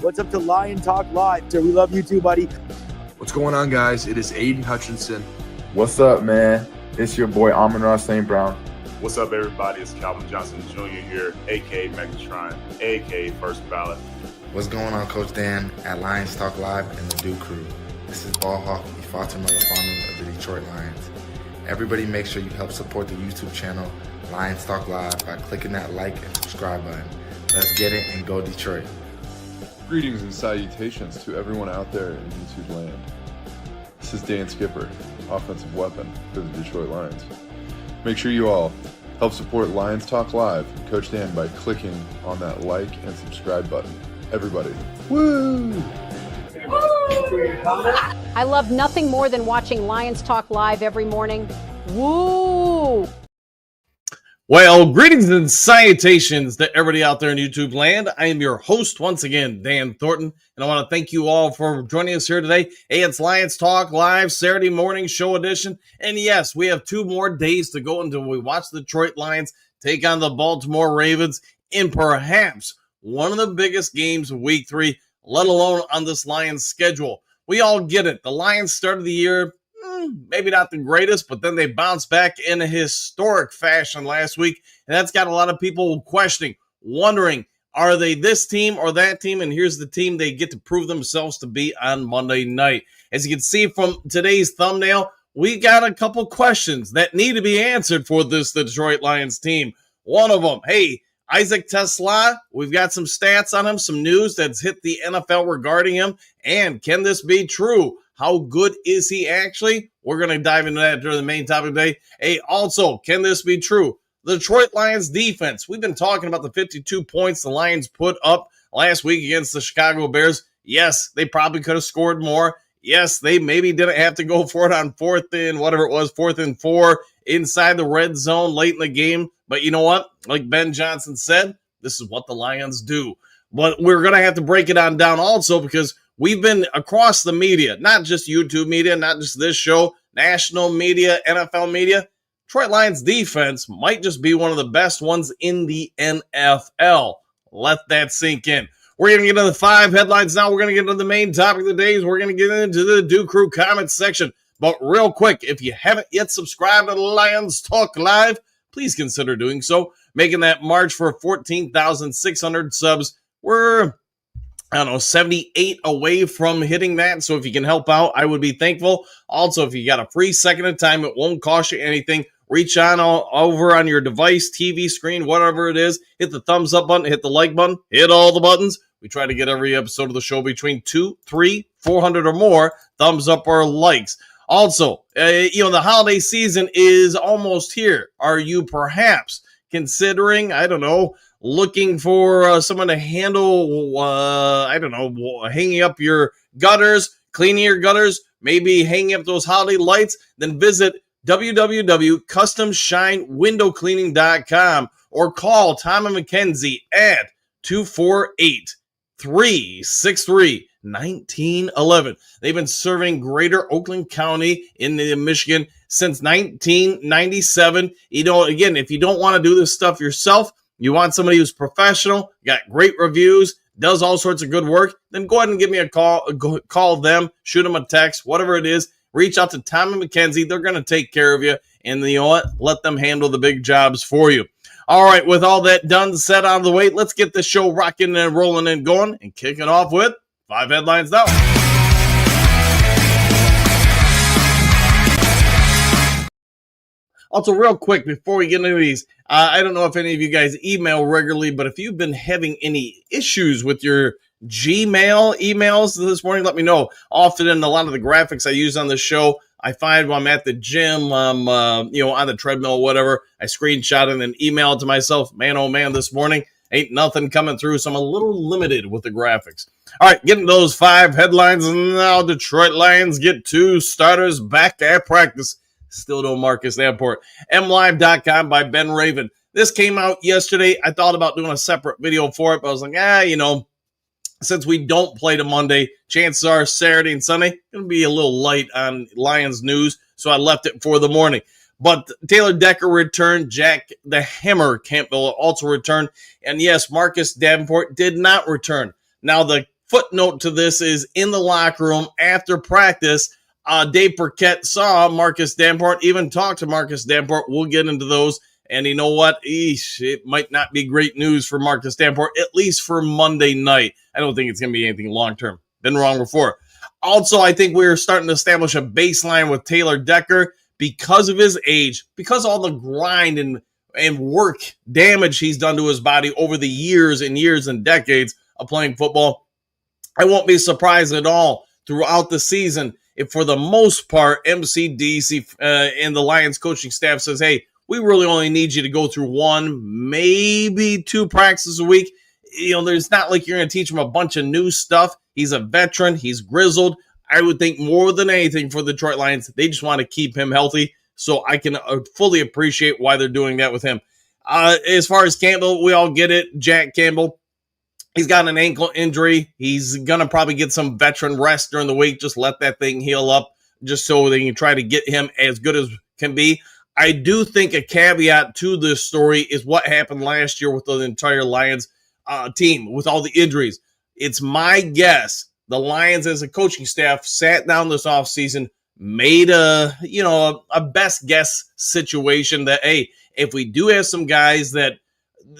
What's up to Lion Talk Live? So we love you too, buddy. What's going on, guys? It is Aiden Hutchinson. What's up, man? It's your boy Amon-Ra St. Brown. What's up, everybody? It's Calvin Johnson Jr. here, a.k.a. Megatron, a.k.a. First Ballot. What's going on, Coach Dan at Lions Talk Live and the Duke Crew? This is Ball Hawk Ifata Malafanu of the Detroit Lions. Everybody make sure you help support the YouTube channel Lions Talk Live by clicking that like and subscribe button. Let's get it and go Detroit. Greetings and salutations to everyone out there in YouTube land. This is Dan Skipper, offensive weapon for the Detroit Lions. Make sure you all help support Lions Talk Live and Coach Dan by clicking on that like and subscribe button. Everybody, woo! I love nothing more than watching Lions Talk Live every morning. Woo! Well, greetings and salutations to everybody out there in YouTube land. I am your host once again, Dan Thornton, and I want to thank you all for joining us here today. Hey, it's Lions Talk Live, Saturday morning show edition. And yes, we have 2 more days to go until we watch the Detroit Lions take on the Baltimore Ravens in perhaps one of the biggest games of week 3, let alone on this Lions schedule. We all get it. The Lions started the year maybe not the greatest, but then they bounced back in a historic fashion last week, and that's got a lot of people questioning, wondering, are they this team or that team? And here's the team they get to prove themselves to be on Monday night. As you can see from today's thumbnail, we got a couple questions that need to be answered for this Detroit Lions team. One of them, hey, Isaac Tesla, we've got some stats on him, some news that's hit the NFL regarding him, and can this be true? How good is he actually? We're going to dive into that during the main topic today. Hey, also, can this be true? The Detroit Lions defense. We've been talking about the 52 points the Lions put up last week against the Chicago Bears. Yes, they probably could have scored more. Yes, they maybe didn't have to go for it on 4th and 4 inside the red zone late in the game. But you know what? Like Ben Johnson said, this is what the Lions do. But we're going to have to break it on down also because we've been across the media, not just YouTube media, not just this show, national media, NFL media. Detroit Lions defense might just be one of the best ones in the NFL. Let that sink in. We're going to get into the 5 headlines now. We're going to get into the main topic of the day. We're going to get into the Duke Crew comments section. But real quick, if you haven't yet subscribed to Lions Talk Live, please consider doing so. Making that march for 14,600 subs. We're 78 away from hitting that. So if you can help out, I would be thankful. Also, if you got a free second of time, it won't cost you anything. Reach on over on your device, TV screen, whatever it is. Hit the thumbs up button, hit the like button, hit all the buttons. We try to get every episode of the show between 200, 300, 400 or more thumbs up or likes. Also, the holiday season is almost here. Are you perhaps considering, looking for someone to handle, hanging up your gutters, cleaning your gutters, maybe hanging up those holiday lights? Then visit www.customshinewindowcleaning.com or call Tom and McKenzie at 248-363-1911. They've been serving Greater Oakland County in Michigan since 1997. Again, if you don't want to do this stuff yourself, you want somebody who's professional, got great reviews, does all sorts of good work, then go ahead and give me a call. Call them, shoot them a text, whatever it is. Reach out to Tom and McKenzie. They're going to take care of you. And you know what? Let them handle the big jobs for you. All right, with all that done, set out of the way, let's get the show rocking and rolling and going and kick it off with 5 headlines now. Also, real quick, before we get into these, I don't know if any of you guys email regularly, but if you've been having any issues with your Gmail emails this morning, let me know. Often in a lot of the graphics I use on the show, I find when I'm at the gym, on the treadmill, whatever, I screenshot and then email it to myself. Man, oh man, this morning ain't nothing coming through, so I'm a little limited with the graphics. All right, getting those 5 headlines now. Detroit Lions get 2 starters back at practice. Still no Marcus Davenport. MLive.com by Ben Raven. This came out yesterday. I thought about doing a separate video for it, but I was like, since we don't play to Monday, chances are Saturday and Sunday going to be a little light on Lions news, so I left it for the morning. But Taylor Decker returned. Jack the Hammer Campbell also returned. And yes, Marcus Davenport did not return. Now, the footnote to this is in the locker room after practice, Dave Burkett saw Marcus Davenport, even talked to Marcus Davenport. We'll get into those. And you know what? It might not be great news for Marcus Davenport, at least for Monday night. I don't think it's going to be anything long-term. Been wrong before. Also, I think we're starting to establish a baseline with Taylor Decker because of his age, because all the grind and work damage he's done to his body over the years and years and decades of playing football. I won't be surprised at all throughout the season if, for the most part, MCDC and the Lions coaching staff says, hey, we really only need you to go through 1, maybe 2 practices a week. There's not like you're going to teach him a bunch of new stuff. He's a veteran. He's grizzled. I would think more than anything for the Detroit Lions, they just want to keep him healthy. So I can fully appreciate why they're doing that with him. As far as Campbell, we all get it. Jack Campbell, he's got an ankle injury. He's going to probably get some veteran rest during the week. Just let that thing heal up just so they can try to get him as good as can be. I do think a caveat to this story is what happened last year with the entire Lions team with all the injuries. It's my guess the Lions as a coaching staff sat down this offseason, made a best guess situation that, hey, if we do have some guys that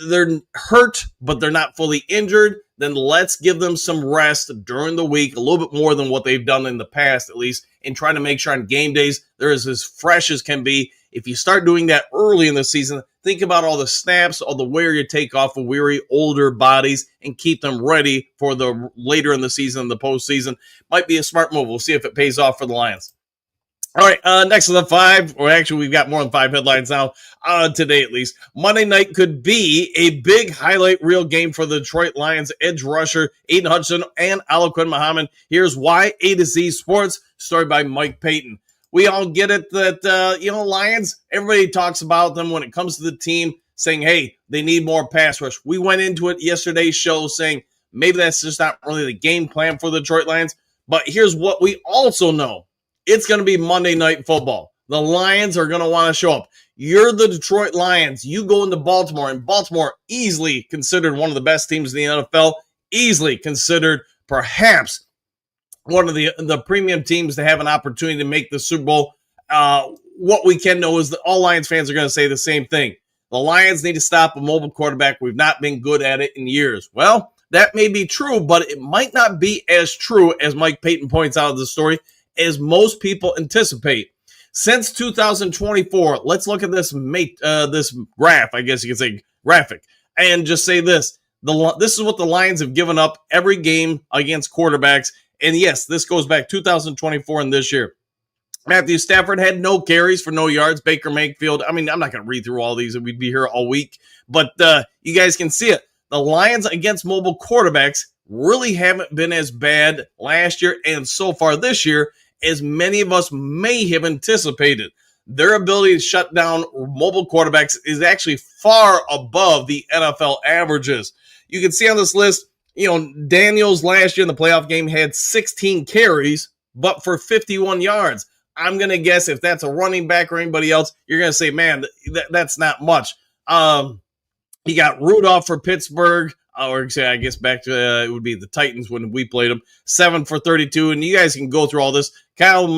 they're hurt, but they're not fully injured, then let's give them some rest during the week, a little bit more than what they've done in the past, at least, and try to make sure on game days they're as fresh as can be. If you start doing that early in the season, think about all the snaps, all the wear you take off of weary, older bodies and keep them ready for the later in the season, the postseason. Might be a smart move. We'll see if it pays off for the Lions. All right, next of the 5, or actually we've got more than 5 headlines now, today at least. Monday night could be a big highlight reel game for the Detroit Lions edge rusher, Aiden Hutchinson and Alaquin Muhammad. Here's why. A to Z Sports, story by Mike Payton. We all get it that, Lions, everybody talks about them when it comes to the team, saying, hey, they need more pass rush. We went into it yesterday's show saying maybe that's just not really the game plan for the Detroit Lions. But here's what we also know. It's going to be Monday Night Football. The Lions are going to want to show up. You're the Detroit Lions. You go into Baltimore, and Baltimore easily considered one of the best teams in the NFL, easily considered perhaps one of the premium teams to have an opportunity to make the Super Bowl. What we can know is that all Lions fans are going to say the same thing. The Lions need to stop a mobile quarterback. We've not been good at it in years. Well, that may be true, but it might not be as true, as Mike Payton points out in the story, as most people anticipate. Since 2024, let's look at this graph, I guess you could say graphic, and just say this. This is what the Lions have given up every game against quarterbacks. And yes, this goes back 2024 and this year. Matthew Stafford had no carries for no yards. Baker Mayfield, I'm not going to read through all these, and we'd be here all week. But you guys can see it. The Lions against mobile quarterbacks really haven't been as bad last year and so far this year as many of us may have anticipated. Their ability to shut down mobile quarterbacks is actually far above the NFL averages. You can see on this list, Daniels last year in the playoff game had 16 carries, but for 51 yards. I'm going to guess if that's a running back or anybody else, you're going to say, man, that's not much. You got Rudolph for Pittsburgh, or say, I guess back to it would be the Titans when we played them, 7 for 32. And you guys can go through all this. Kyler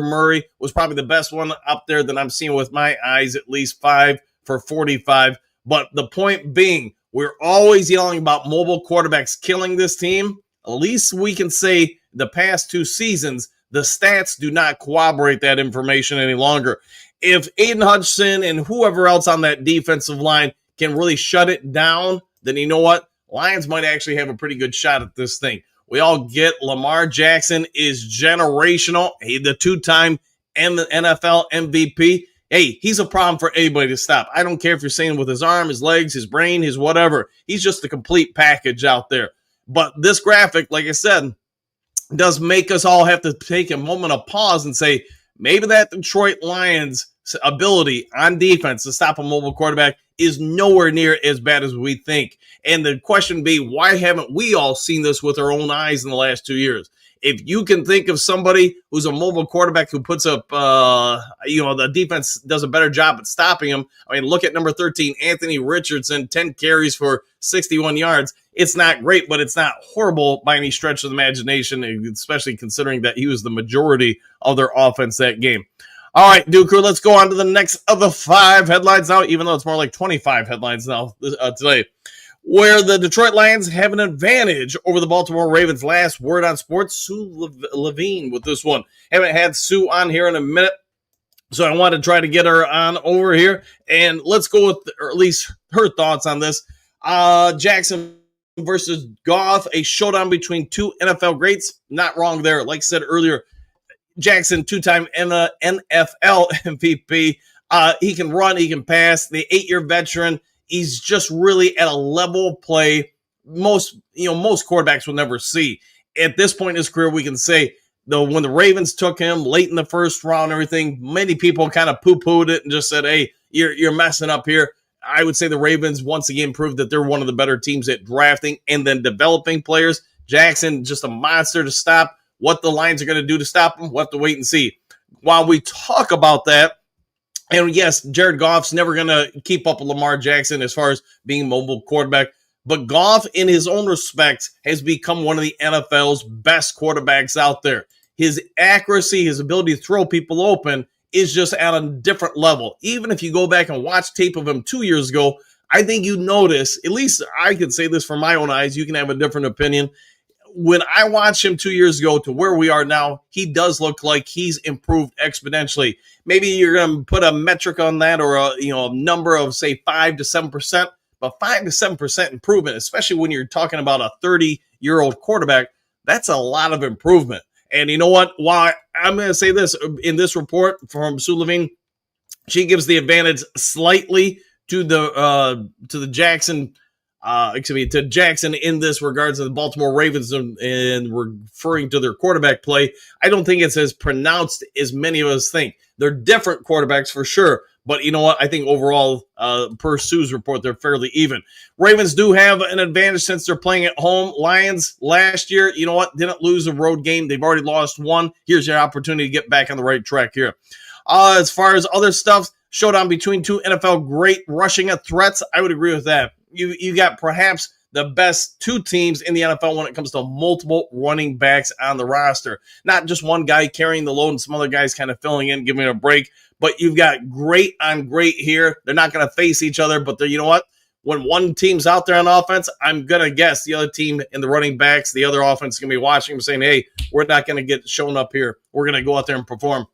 Murray was probably the best one up there that I'm seeing with my eyes, at least 5 for 45. But the point being, we're always yelling about mobile quarterbacks killing this team. At least we can say the past 2 seasons, the stats do not corroborate that information any longer. If Aiden Hutchinson and whoever else on that defensive line can really shut it down, then you know what? Lions might actually have a pretty good shot at this thing. We all get Lamar Jackson is generational. He's the 2-time NFL MVP. Hey, he's a problem for anybody to stop. I don't care if you're saying with his arm, his legs, his brain, his whatever. He's just a complete package out there. But this graphic, like I said, does make us all have to take a moment of pause and say, maybe that Detroit Lions ability on defense to stop a mobile quarterback is nowhere near as bad as we think. And the question would be, why haven't we all seen this with our own eyes in the last 2 years? If you can think of somebody who's a mobile quarterback who puts up, the defense does a better job at stopping him. I mean, look at number 13, Anthony Richardson, 10 carries for 61 yards. It's not great, but it's not horrible by any stretch of the imagination, especially considering that he was the majority of their offense that game. All right, Duke Crew, let's go on to the next of the 5 headlines now, even though it's more like 25 headlines now today, where the Detroit Lions have an advantage over the Baltimore Ravens. Last word on sports, Sue Levine with this one. Haven't had Sue on here in a minute, so I want to try to get her on over here, and let's go with, or at least her thoughts on this. Jackson versus Goff, a showdown between 2 NFL greats. Not wrong there. Like I said earlier, Jackson, 2-time NFL MVP. He can run, he can pass. The 8-year veteran. He's just really at a level of play most quarterbacks will never see. At this point in his career, we can say, though, when the Ravens took him late in the first round and everything, many people kind of poo-pooed it and just said, hey, you're messing up here. I would say the Ravens once again proved that they're one of the better teams at drafting and then developing players. Jackson, just a monster to stop. What the Lions are going to do to stop him, we'll have to wait and see. While we talk about that, and yes, Jared Goff's never going to keep up with Lamar Jackson as far as being a mobile quarterback, but Goff, in his own respect, has become one of the NFL's best quarterbacks out there. His accuracy, his ability to throw people open is just at a different level. Even if you go back and watch tape of him 2 years ago, I think you notice, at least I can say this from my own eyes, you can have a different opinion. When I watched him 2 years ago to where we are now, he does look like he's improved exponentially. Maybe you're going to put a metric on that or a number of, say, 5 to 7%, but 5 to 7% improvement, especially when you're talking about a 30-year-old quarterback, that's a lot of improvement. And you know what? Why I'm going to say this in this report from Sue Levine, she gives the advantage slightly to the Jackson. To Jackson in this regards to the Baltimore Ravens and referring to their quarterback play. I don't think it's as pronounced as many of us think. They're different quarterbacks for sure, but you know what? I think overall, per Sue's report, they're fairly even. Ravens do have an advantage since they're playing at home. Lions last year, you know what? Didn't lose a road game. They've already lost one. Here's your opportunity to get back on the right track here. As far as other stuff, showdown between 2 NFL great rushing threats, I would agree with that. You got perhaps the best 2 teams in the NFL when it comes to multiple running backs on the roster. Not just one guy carrying the load and some other guys kind of filling in, giving it a break. But you've got great on great here. They're not going to face each other, but you know what? When one team's out there on offense, I'm going to guess the other team and the running backs, the other offense is going to be watching them saying, hey, we're not going to get shown up here. We're going to go out there and perform.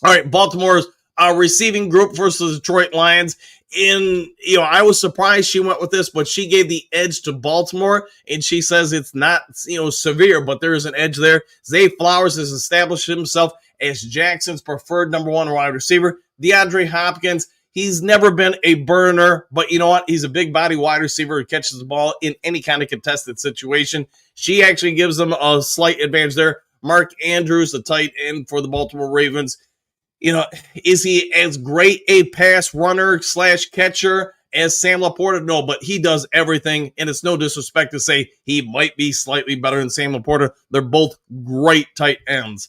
All right, Baltimore's receiving group versus Detroit Lions. I was surprised she went with this, but she gave the edge to Baltimore, and she says it's not, severe, but there is an edge there. Zay Flowers has established himself as Jackson's preferred number 1 wide receiver. DeAndre Hopkins, he's never been a burner, but you know what? He's a big body wide receiver who catches the ball in any kind of contested situation. She actually gives them a slight advantage there. Mark Andrews, the tight end for the Baltimore Ravens, is he as great a pass runner / catcher as Sam Laporta? No, but he does everything, and it's no disrespect to say he might be slightly better than Sam Laporta. They're both great tight ends.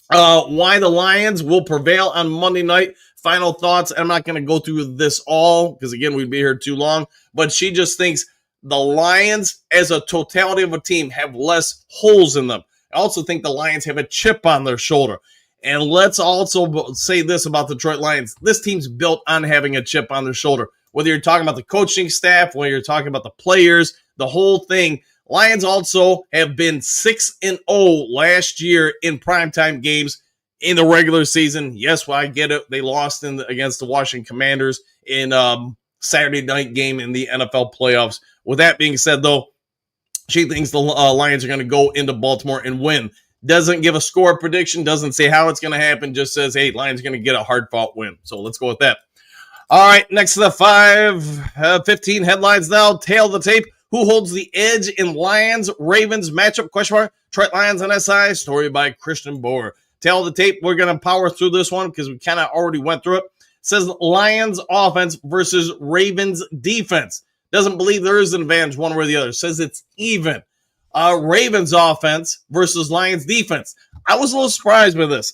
Why the Lions will prevail on Monday night. Final thoughts. I'm not going to go through this all because, again, we'd be here too long, but she just thinks the Lions as a totality of a team have less holes in them. I also think the Lions have a chip on their shoulder. And let's also say this about the Detroit Lions. This team's built on having a chip on their shoulder. Whether you're talking about the coaching staff, whether you're talking about the players, the whole thing. Lions also have been 6-0 last year in primetime games in the regular season. Yes, well, I get it. They lost against the Washington Commanders in Saturday night game in the NFL playoffs. With that being said, though, she thinks the Lions are going to go into Baltimore and win. Doesn't give a score prediction, doesn't say how it's going to happen, just says, hey, Lions going to get a hard-fought win. So let's go with that. All right, next to the 15 headlines now. Tail of the tape. Who holds the edge in Lions-Ravens matchup? Question mark. Detroit Lions and SI. Story by Christian Boer. Tail of the tape. We're going to power through this one because we kind of already went through it. says Lions offense versus Ravens defense. Doesn't believe there is an advantage one way or the other. Says it's even. Ravens offense versus Lions defense. I was a little surprised by this.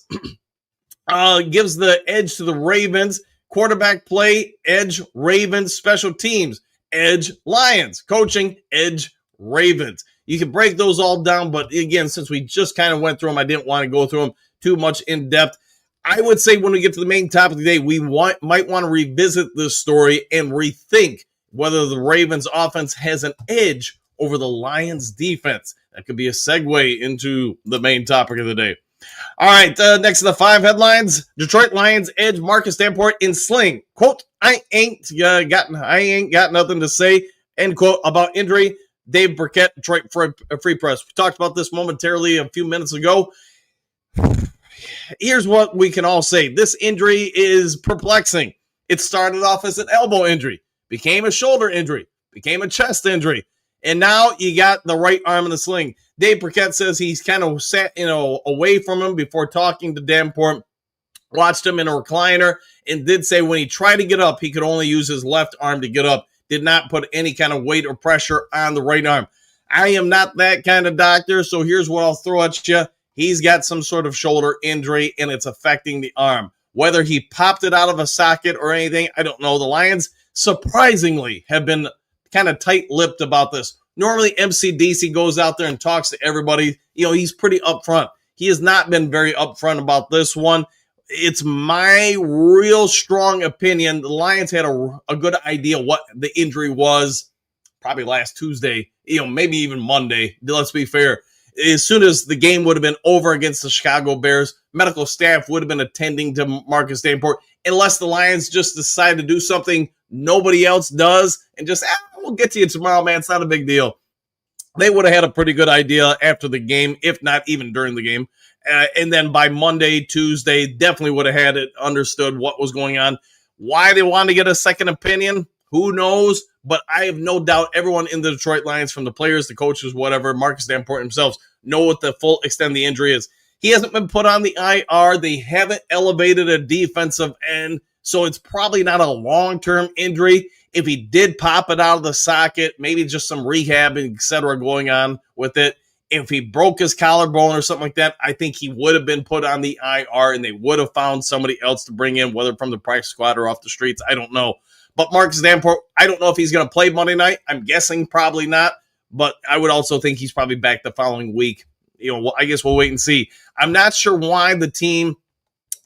Gives the edge to the Ravens. Quarterback play, edge Ravens. Special teams, edge Lions. Coaching, edge Ravens. You can break those all down, but again, since we just kind of went through them, I didn't want to go through them too much in depth. I would say when we get to the main topic of the day, we might want to revisit this story and rethink whether the Ravens offense has an edge over the Lions defense. That could be a segue into the main topic of the day. All right, next to the 5 headlines, Detroit Lions edge Marcus Davenport in sling. Quote, I ain't got nothing to say, end quote, about injury. Dave Burkett, Detroit Free Press. We talked about this momentarily a few minutes ago. Here's what we can all say. This injury is perplexing. It started off as an elbow injury, became a shoulder injury, became a chest injury, and now you got the right arm in the sling. Dave Burkett says he's kind of sat, away from him before talking to Davenport, watched him in a recliner, and did say when he tried to get up, he could only use his left arm to get up. Did not put any kind of weight or pressure on the right arm. I am not that kind of doctor, so here's what I'll throw at you. He's got some sort of shoulder injury, and it's affecting the arm. Whether he popped it out of a socket or anything, I don't know. The Lions, surprisingly, have been kind of tight-lipped about this. Normally, MCDC goes out there and talks to everybody. He's pretty upfront. He has not been very upfront about this one. It's my real strong opinion. The Lions had a good idea what the injury was probably last Tuesday, maybe even Monday. Let's be fair. As soon as the game would have been over against the Chicago Bears, medical staff would have been attending to Marcus Davenport, unless the Lions just decide to do something nobody else does and just, we'll get to you tomorrow, man. It's not a big deal. They would have had a pretty good idea after the game, if not even during the game. And then by Monday, Tuesday, definitely would have had it understood what was going on. Why they wanted to get a second opinion, who knows? But I have no doubt everyone in the Detroit Lions, from the players, the coaches, whatever, Marcus Davenport himself, know what the full extent of the injury is. He hasn't been put on the IR. They haven't elevated a defensive end, so it's probably not a long-term injury. If he did pop it out of the socket, maybe just some rehab, et cetera, going on with it. If he broke his collarbone or something like that, I think he would have been put on the IR and they would have found somebody else to bring in, whether from the practice squad or off the streets. I don't know. But Marcus Davenport, I don't know if he's going to play Monday night. I'm guessing probably not. But I would also think he's probably back the following week. I guess we'll wait and see. I'm not sure why the team,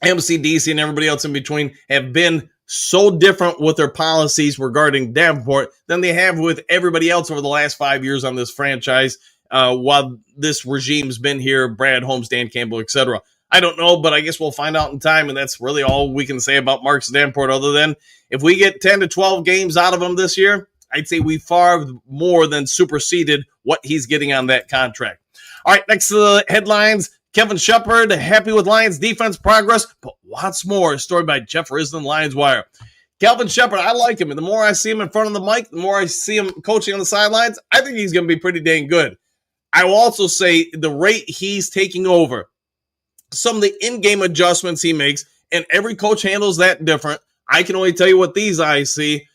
MCDC and everybody else in between, have been so different with their policies regarding Davenport than they have with everybody else over the last 5 years on this franchise. While this regime's been here, Brad Holmes, Dan Campbell, etc. I don't know, but I guess we'll find out in time, and that's really all we can say about Marcus Davenport, other than if we get 10 to 12 games out of him this year, I'd say we far more than superseded what he's getting on that contract. All right, next to the headlines, Kevin Shepard, happy with Lions defense progress, but wants more. A story by Jeff Risden, Lions Wire. Kelvin Shepard, I like him, and the more I see him in front of the mic, the more I see him coaching on the sidelines, I think he's going to be pretty dang good. I will also say the rate he's taking over, some of the in-game adjustments he makes, and every coach handles that different. I can only tell you what these eyes see.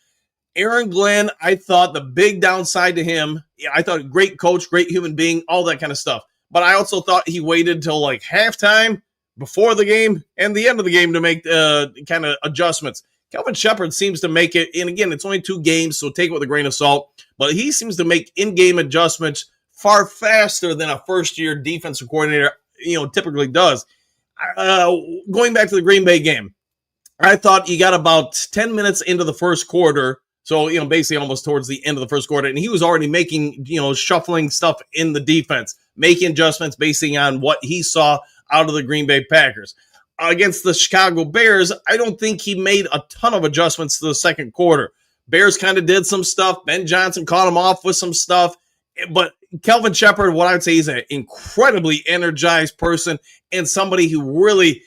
Aaron Glenn, I thought the big downside to him, I thought great coach, great human being, all that kind of stuff. But I also thought he waited till like halftime, before the game, and the end of the game to make kind of adjustments. Kelvin Shepard seems to make it, and again, it's only 2 games, so take it with a grain of salt, but he seems to make in-game adjustments far faster than a first-year defensive coordinator, typically does. Going back to the Green Bay game, I thought he got about 10 minutes into the first quarter, so, basically almost towards the end of the first quarter, and he was already making, shuffling stuff in the defense, making adjustments basing on what he saw out of the Green Bay Packers. Against the Chicago Bears, I don't think he made a ton of adjustments to the second quarter. Bears kind of did some stuff. Ben Johnson caught him off with some stuff. But Kelvin Shepard, what I would say, is an incredibly energized person and somebody who really,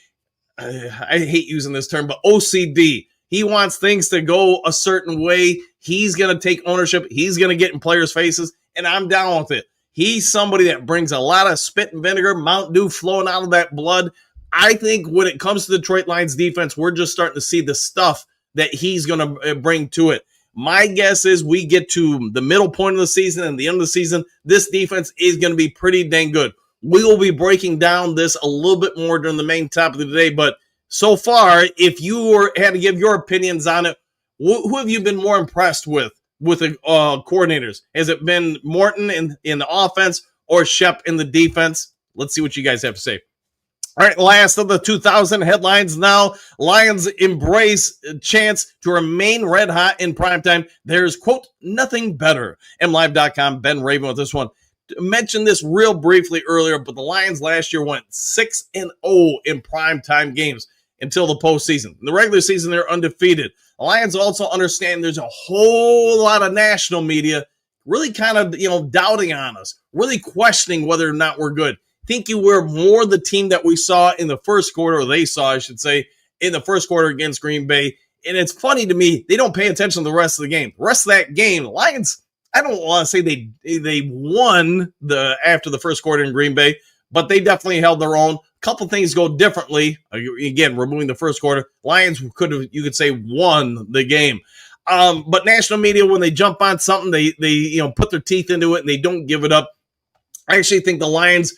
I hate using this term, but OCD. He wants things to go a certain way. He's going to take ownership. He's going to get in players' faces, and I'm down with it. He's somebody that brings a lot of spit and vinegar, Mountain Dew flowing out of that blood. I think when it comes to the Detroit Lions defense, we're just starting to see the stuff that he's going to bring to it. My guess is we get to the middle point of the season and the end of the season, this defense is going to be pretty dang good. We will be breaking down this a little bit more during the main topic of the day, but so far, if you had to give your opinions on it, who have you been more impressed with the coordinators? Has it been Morton in the offense or Shep in the defense? Let's see what you guys have to say. All right, last of the 2000 headlines now. Lions embrace a chance to remain red hot in primetime. There's, quote, nothing better. MLive.com, Ben Raven with this one. Mentioned this real briefly earlier, but the Lions last year went 6-0 in primetime games until the postseason. In the regular season, they're undefeated. The Lions also understand there's a whole lot of national media really kind of, doubting on us, really questioning whether or not we're good. Think you were more the team that we saw in the first quarter, or they saw, I should say, in the first quarter against Green Bay. And it's funny to me, they don't pay attention to the rest of the game. The rest of that game, the Lions, I don't want to say they won after the first quarter in Green Bay, but they definitely held their own. A couple things go differently. Again, removing the first quarter, Lions you could say, won the game. But national media, when they jump on something, they put their teeth into it and they don't give it up. I actually think the Lions,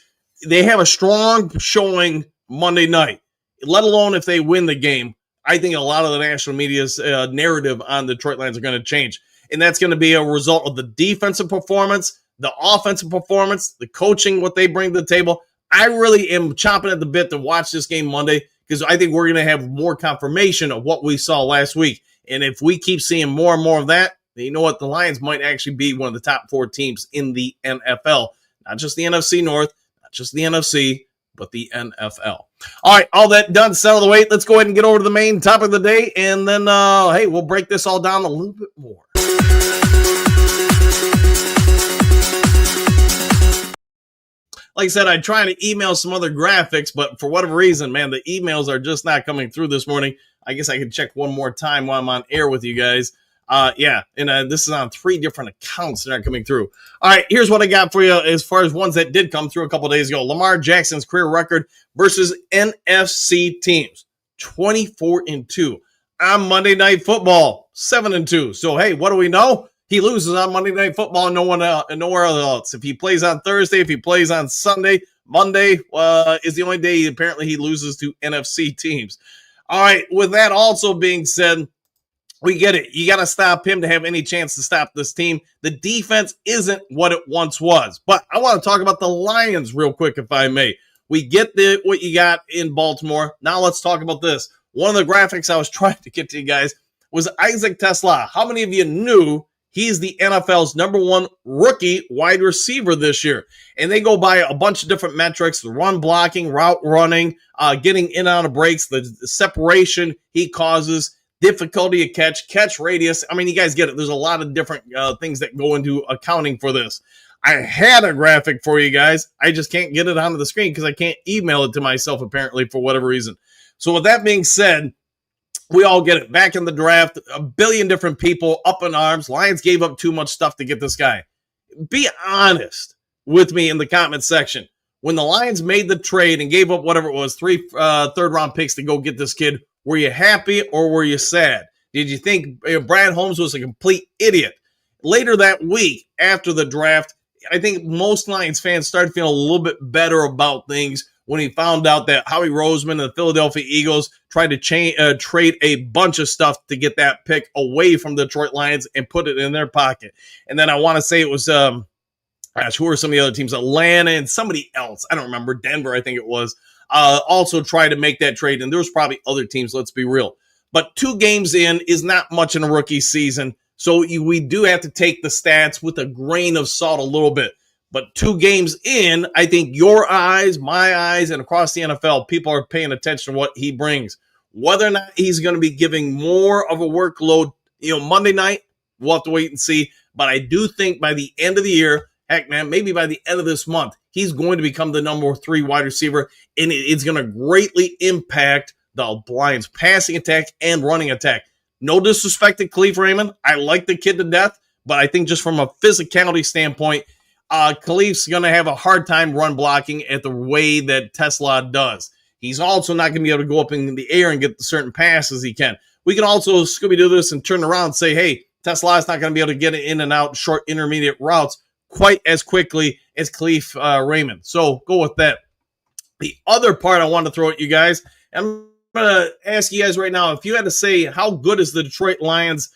they have a strong showing Monday night, let alone if they win the game. I think a lot of the national media's narrative on the Detroit Lions are going to change. And that's going to be a result of the defensive performance, the offensive performance, the coaching, what they bring to the table. I really am chomping at the bit to watch this game Monday because I think we're going to have more confirmation of what we saw last week. And if we keep seeing more and more of that, then you know what? The Lions might actually be one of the top 4 teams in the NFL. Not just the NFC North, not just the NFC, but the NFL. All right, all that done, settle the weight. Let's go ahead and get over to the main topic of the day. And then, we'll break this all down a little bit more. Like I said, I tried to email some other graphics, but for whatever reason, man, the emails are just not coming through this morning. I guess I can check one more time while I'm on air with you guys. This is on 3 different accounts. They're not coming through. All right, here's what I got for you as far as ones that did come through a couple days ago. Lamar Jackson's career record versus NFC teams, 24-2. On Monday Night Football, 7-2. So, hey, what do we know? He loses on Monday Night Football and nowhere else. If he plays on Thursday, if he plays on Sunday, Monday is the only day apparently he loses to NFC teams. All right, with that also being said, we get it. You got to stop him to have any chance to stop this team. The defense isn't what it once was. But I want to talk about the Lions real quick, if I may. We get what you got in Baltimore. Now let's talk about this. One of the graphics I was trying to get to you guys was Isaac Tesla. How many of you knew he's the NFL's #1 rookie wide receiver this year? And they go by a bunch of different metrics: the run blocking, route running, getting in and out of breaks, the separation he causes, difficulty of catch radius. I mean, you guys get it. There's a lot of different things that go into accounting for this. I had a graphic for you guys. I just can't get it onto the screen because I can't email it to myself, apparently, for whatever reason. So with that being said, we all get it. Back in the draft, a billion different people up in arms. Lions gave up too much stuff to get this guy. Be honest with me in the comment section. When the Lions made the trade and gave up whatever it was, 3 third-round picks to go get this kid, were you happy or were you sad? Did you think Brad Holmes was a complete idiot? Later that week, after the draft, I think most Lions fans started feeling a little bit better about things when he found out that Howie Roseman and the Philadelphia Eagles tried to trade a bunch of stuff to get that pick away from the Detroit Lions and put it in their pocket. And then I want to say it was, who are some of the other teams? Atlanta and somebody else. I don't remember. Denver, I think it was. Also tried to make that trade. And there was probably other teams, let's be real. But 2 games in is not much in a rookie season. So we do have to take the stats with a grain of salt a little bit. But 2 games in, I think your eyes, my eyes, and across the NFL, people are paying attention to what he brings. Whether or not he's going to be giving more of a workload, Monday night, we'll have to wait and see. But I do think by the end of the year, heck, man, maybe by the end of this month, he's going to become the number 3 wide receiver, and it's going to greatly impact the Lions' passing attack and running attack. No disrespect to Khalif Raymond. I like the kid to death, but I think just from a physicality standpoint, Khalif's going to have a hard time run blocking at the way that Tesla does. he's also not going to be able to go up in the air and get the certain passes he can. We can also Scooby-Doo this and turn around and say, hey, Tesla is not going to be able to get it in and out short intermediate routes quite as quickly as Khalif Raymond. So go with that. The other part I want to throw at you guys, I'm going to ask you guys right now, if you had to say how good has the Detroit Lions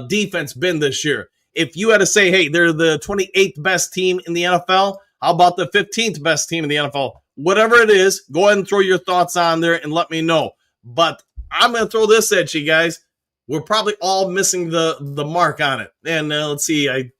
defense been this year? If you had to say, hey, they're the 28th best team in the NFL, how about the 15th best team in the NFL? Whatever it is, go ahead and throw your thoughts on there and let me know. But I'm going to throw this at you guys. We're probably all missing the mark on it. And let's see, I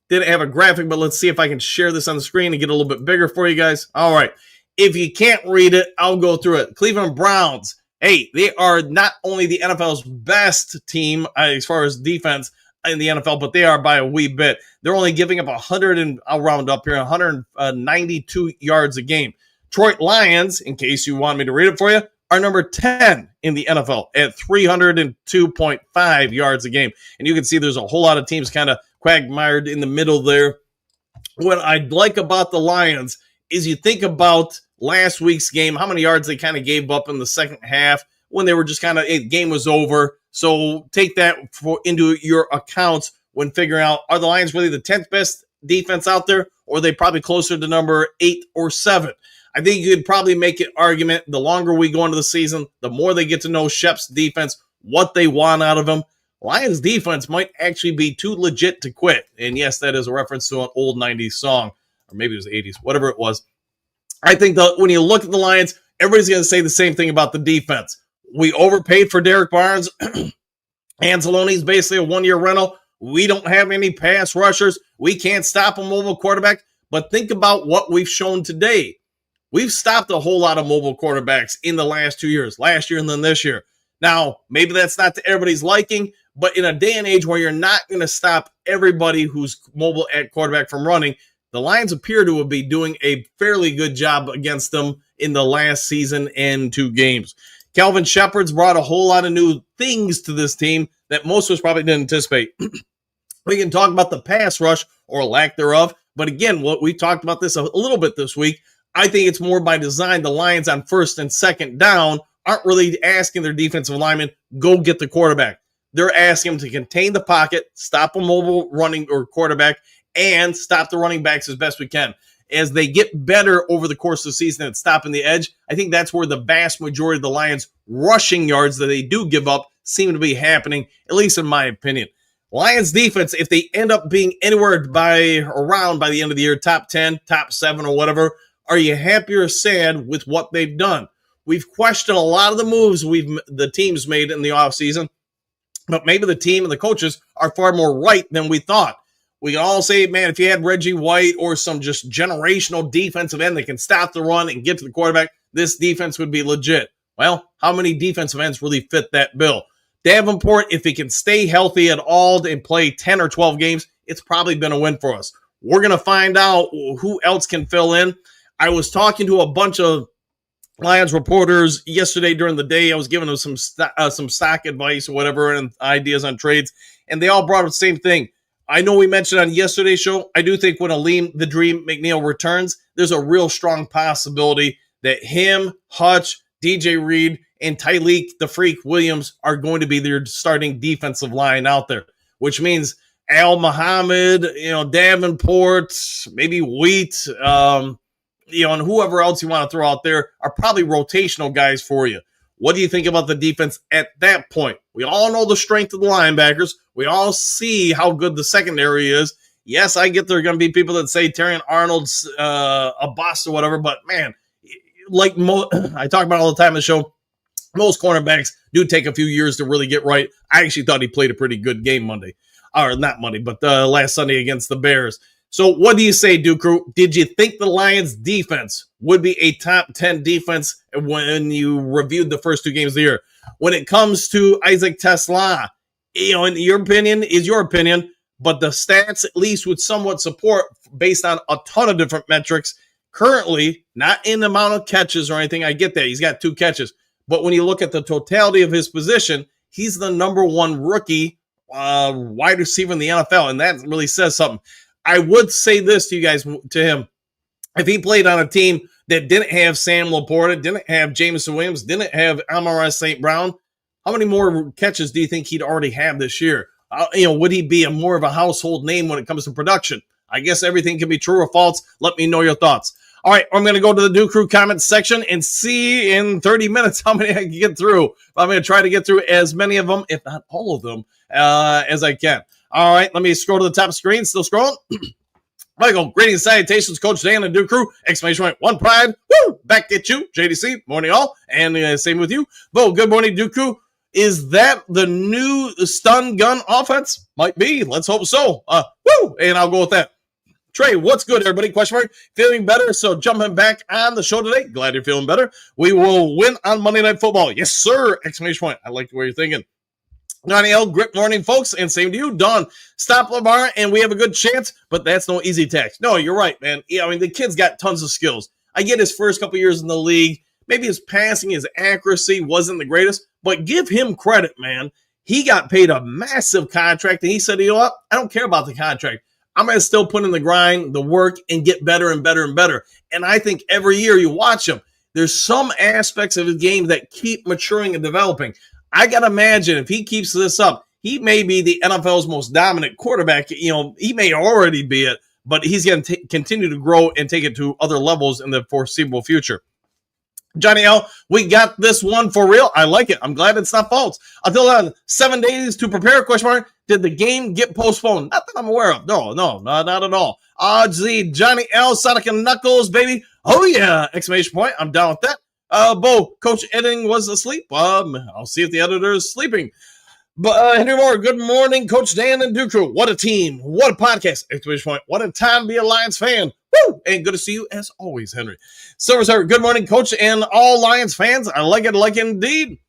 didn't have a graphic, but let's see if I can share this on the screen and get a little bit bigger for you guys. All right. If you can't read it, I'll go through it. Cleveland Browns, hey, they are not only the NFL's best team as far as defense in the NFL, but they are by a wee bit. They're only giving up 192 yards a game. Detroit Lions, in case you want me to read it for you, are number 10 in the NFL at 302.5 yards a game. And you can see there's a whole lot of teams kind of quagmired in the middle there. What I'd like about the Lions is you think about last week's game, how many yards they kind of gave up in the second half when they were just kind of, game was over. So take that into your accounts when figuring out, are the Lions really the 10th best defense out there, or are they probably closer to number 8 or 7? I think you could probably make an argument the longer we go into the season, the more they get to know Shep's defense, what they want out of him. Lions defense might actually be too legit to quit. And yes, that is a reference to an old 90s song, or maybe it was 80s, whatever it was. I think that when you look at the Lions, everybody's going to say the same thing about the defense. We overpaid for Derek Barnes. Anzalone's basically a one-year rental. We don't have any pass rushers. We can't stop a mobile quarterback. But think about what we've shown today. We've stopped a whole lot of mobile quarterbacks in the last 2 years, last year and then this year. Now, maybe that's not to everybody's liking, but in a day and age where you're not going to stop everybody who's mobile at quarterback from running, the Lions appear to be doing a fairly good job against them in the last season and 2 games. Calvin Shepard's brought a whole lot of new things to this team that most of us probably didn't anticipate. We can talk about the pass rush or lack thereof, but again, what we talked about this a little bit this week, I think it's more by design. The Lions on first and second down aren't really asking their defensive linemen, go get the quarterback. They're asking them to contain the pocket, stop a mobile running or quarterback, and stop the running backs as best we can. As they get better over the course of the season at stopping the edge, I think that's where the vast majority of the Lions' rushing yards that they do give up seem to be happening, at least in my opinion. Lions defense, if they end up being anywhere around by the end of the year, top 10, top 7 or whatever, are you happy or sad with what they've done? We've questioned a lot of the moves the teams made in the offseason, but maybe the team and the coaches are far more right than we thought. We can all say, man, if you had Reggie White or some just generational defensive end that can stop the run and get to the quarterback, this defense would be legit. Well, how many defensive ends really fit that bill? Davenport, if he can stay healthy at all and play 10 or 12 games, it's probably been a win for us. We're going to find out who else can fill in. I was talking to a bunch of Lions reporters yesterday during the day. I was giving them some stock advice or whatever and ideas on trades, and they all brought up the same thing. I know we mentioned on yesterday's show, I do think when Aleem the Dream McNeil returns, there's a real strong possibility that him, Hutch, DJ Reed, and Tyleek the Freak Williams are going to be their starting defensive line out there, which means Al Muhammad, Davenport, maybe Wheat, and whoever else you want to throw out there are probably rotational guys for you. What do you think about the defense at that point? We all know the strength of the linebackers. We all see how good the secondary is. Yes, I get there are going to be people that say Terrion Arnold's a bust or whatever, but man, I talk about all the time on the show, most cornerbacks do take a few years to really get right. I actually thought he played a pretty good game Monday. Or not Monday, but last Sunday against the Bears. So what do you say, Duke Crew? Did you think the Lions defense would be a top 10 defense when you reviewed the first 2 games of the year? When it comes to Isaac Tesla, in your opinion, is your opinion, but the stats at least would somewhat support based on a ton of different metrics. Currently, not in the amount of catches or anything, I get that. He's got 2 catches. But when you look at the totality of his position, he's the number 1 rookie wide receiver in the NFL, and that really says something. I would say this to you guys, to him. If he played on a team that didn't have Sam Laporta, didn't have Jameson Williams, didn't have Amon-Ra St. Brown, how many more catches do you think he'd already have this year? Would he be more of a household name when it comes to production? I guess everything can be true or false. Let me know your thoughts. All right, I'm going to go to the Duke Crew comments section and see in 30 minutes how many I can get through. I'm going to try to get through as many of them, if not all of them, as I can. All right, let me scroll to the top screen. Still scrolling. Michael, greetings, salutations, Coach Dan and Duke Crew. Exclamation point, one pride. Woo! Back at you, JDC. Morning all. And same with you. Bo, good morning, Duke Crew. Is that the new stun gun offense? Might be. Let's hope so. Woo! And I'll go with that. Trey, what's good, everybody? Question mark. Feeling better? So jumping back on the show today. Glad you're feeling better. We will win on Monday Night Football. Yes, sir. Exclamation point. I like the way you're thinking. Johnny L, great morning, folks, and same to you. Dawn, stop Lamar, and we have a good chance, but that's no easy task. No, you're right, man. Yeah, I mean, the kid's got tons of skills. I get his first couple years in the league. Maybe his passing, his accuracy wasn't the greatest, but give him credit, man. He got paid a massive contract, and he said, you know what? I don't care about the contract. I'm going to still put in the grind, the work, and get better and better and better. And I think every year you watch him, there's some aspects of his game that keep maturing and developing. I got to imagine if he keeps this up, he may be the NFL's most dominant quarterback. He may already be it, but he's going to continue to grow and take it to other levels in the foreseeable future. Johnny L, we got this one for real. I like it. I'm glad it's not false. Until 7 days to prepare, question mark. Did the game get postponed? Not that I'm aware of. No, not at all. Johnny L, Sonic and Knuckles, baby. Oh, yeah. Exclamation point. I'm down with that. Bo, Coach Edding was asleep. I'll see if the editor is sleeping. But Henry Moore, good morning, Coach Dan and Duke Crew. What a team. What a podcast. Exclamation point. What a time to be a Lions fan. Woo! And good to see you as always, Henry. Silver Sir, good morning, Coach, and all Lions fans. I like it indeed.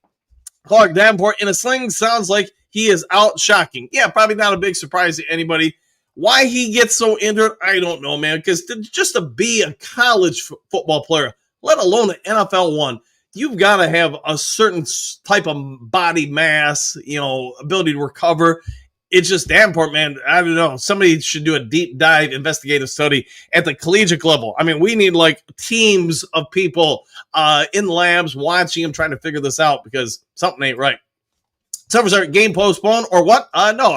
Clark Davenport in a sling sounds like he is out shocking. Yeah, probably not a big surprise to anybody. Why he gets so injured, I don't know, man. Because just to be a college football player, let alone an NFL one, you've got to have a certain type of body mass, ability to recover. It's just Davenport, man. I don't know. Somebody should do a deep dive investigative study at the collegiate level. I mean, we need like teams of people in labs watching him trying to figure this out because something ain't right. So, game postponed or what? No,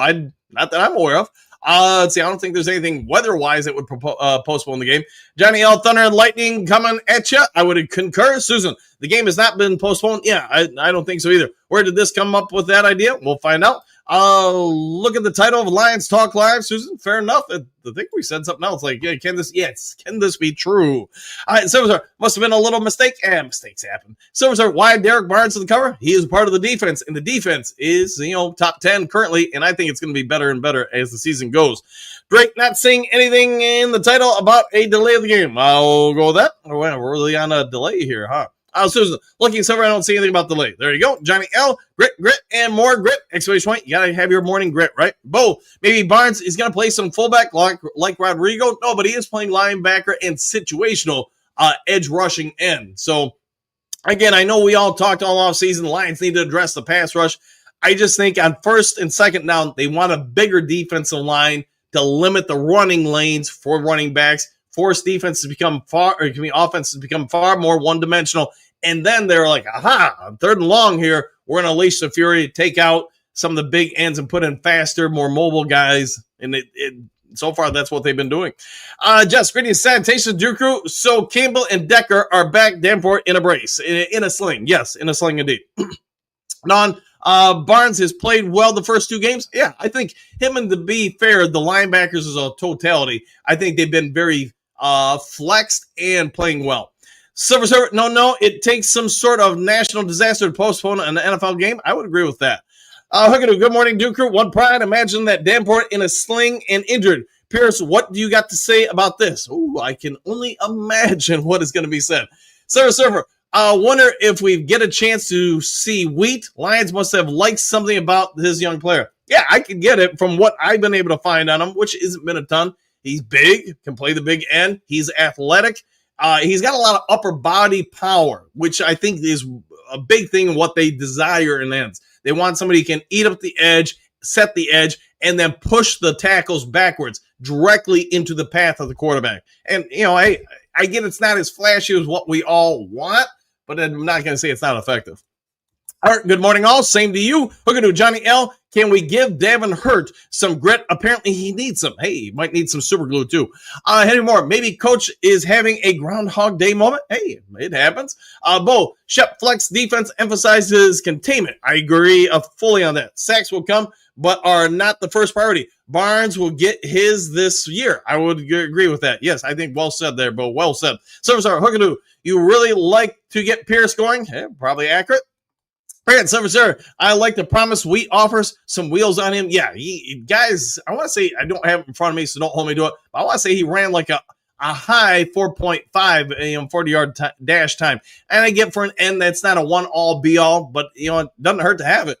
not that I'm aware of. Let's see. I don't think there's anything weather-wise that would postpone the game. Johnny L, Thunder and Lightning coming at you. I would concur. Susan, the game has not been postponed. Yeah, I don't think so either. Where did this come up with that idea? We'll find out. Look at the title of Lions Talk Live, Susan. Fair enough. I think we said something else. Like, can this be true? All right, Silver must have been a little mistake. Mistakes happen. Silver, why Derek Barnes to the cover? He is part of the defense, and the defense is, top 10 currently, and I think it's going to be better and better as the season goes. Drake not saying anything in the title about a delay of the game. I'll go with that. We're really on a delay here, huh? Susan, looking Silver, I don't see anything about delay. There you go. Johnny L, grit, and more grit. Exclamation point. You got to have your morning grit, right? Bo, maybe Barnes is going to play some fullback like Rodrigo. No, but he is playing linebacker and situational edge rushing end. So, again, I know we all talked all off season. The Lions need to address the pass rush. I just think on first and second down, they want a bigger defensive line to limit the running lanes for running backs, force offenses to become far more one-dimensional. And then they're like, aha, third and long here. We're going to unleash the fury, take out some of the big ends and put in faster, more mobile guys. And so far, that's what they've been doing. Jess, greetings, salutations, Duke Crew. So Campbell and Decker are back, Davenport in a brace, in a sling. Yes, in a sling indeed. Barnes has played well the first two games. Yeah, I think him, and to be fair, the linebackers as a totality, I think they've been very flexed and playing well. Silver, no, it takes some sort of national disaster to postpone an NFL game. I would agree with that. Good morning, Duke Crew. One pride. Imagine that Davenport in a sling and injured. Pierce, what do you got to say about this? Ooh, I can only imagine what is going to be said. Silver, wonder if we get a chance to see Wheat. Lions must have liked something about his young player. Yeah, I can get it from what I've been able to find on him, which isn't been a ton. He's big, can play the big end. He's athletic. He's got a lot of upper body power, which I think is a big thing in what they desire in ends. They want somebody who can eat up the edge, set the edge, and then push the tackles backwards directly into the path of the quarterback. And, I I get it's not as flashy as what we all want, but I'm not going to say it's not effective. All right, good morning, all. Same to you. We're going to do Johnny L. Can we give Davin Hurt some grit? Apparently, he needs some. Hey, he might need some super glue, too. Henry Moore, maybe Coach is having a Groundhog Day moment. Hey, it happens. Bo, Shep Flex defense emphasizes containment. I agree fully on that. Sacks will come, but are not the first priority. Barnes will get his this year. I would agree with that. Yes, I think well said there, Bo. Well said. Service Hookadoo, you really like to get Pierce going? Yeah, probably accurate. Brad Sir, I like the promise wheat offers some wheels on him. Yeah, guys, I want to say, I don't have it in front of me, so don't hold me to it. But I want to say he ran like a high 4.5 40-yard dash time. And I get for an end, that's not a one-all be-all, but, it doesn't hurt to have it.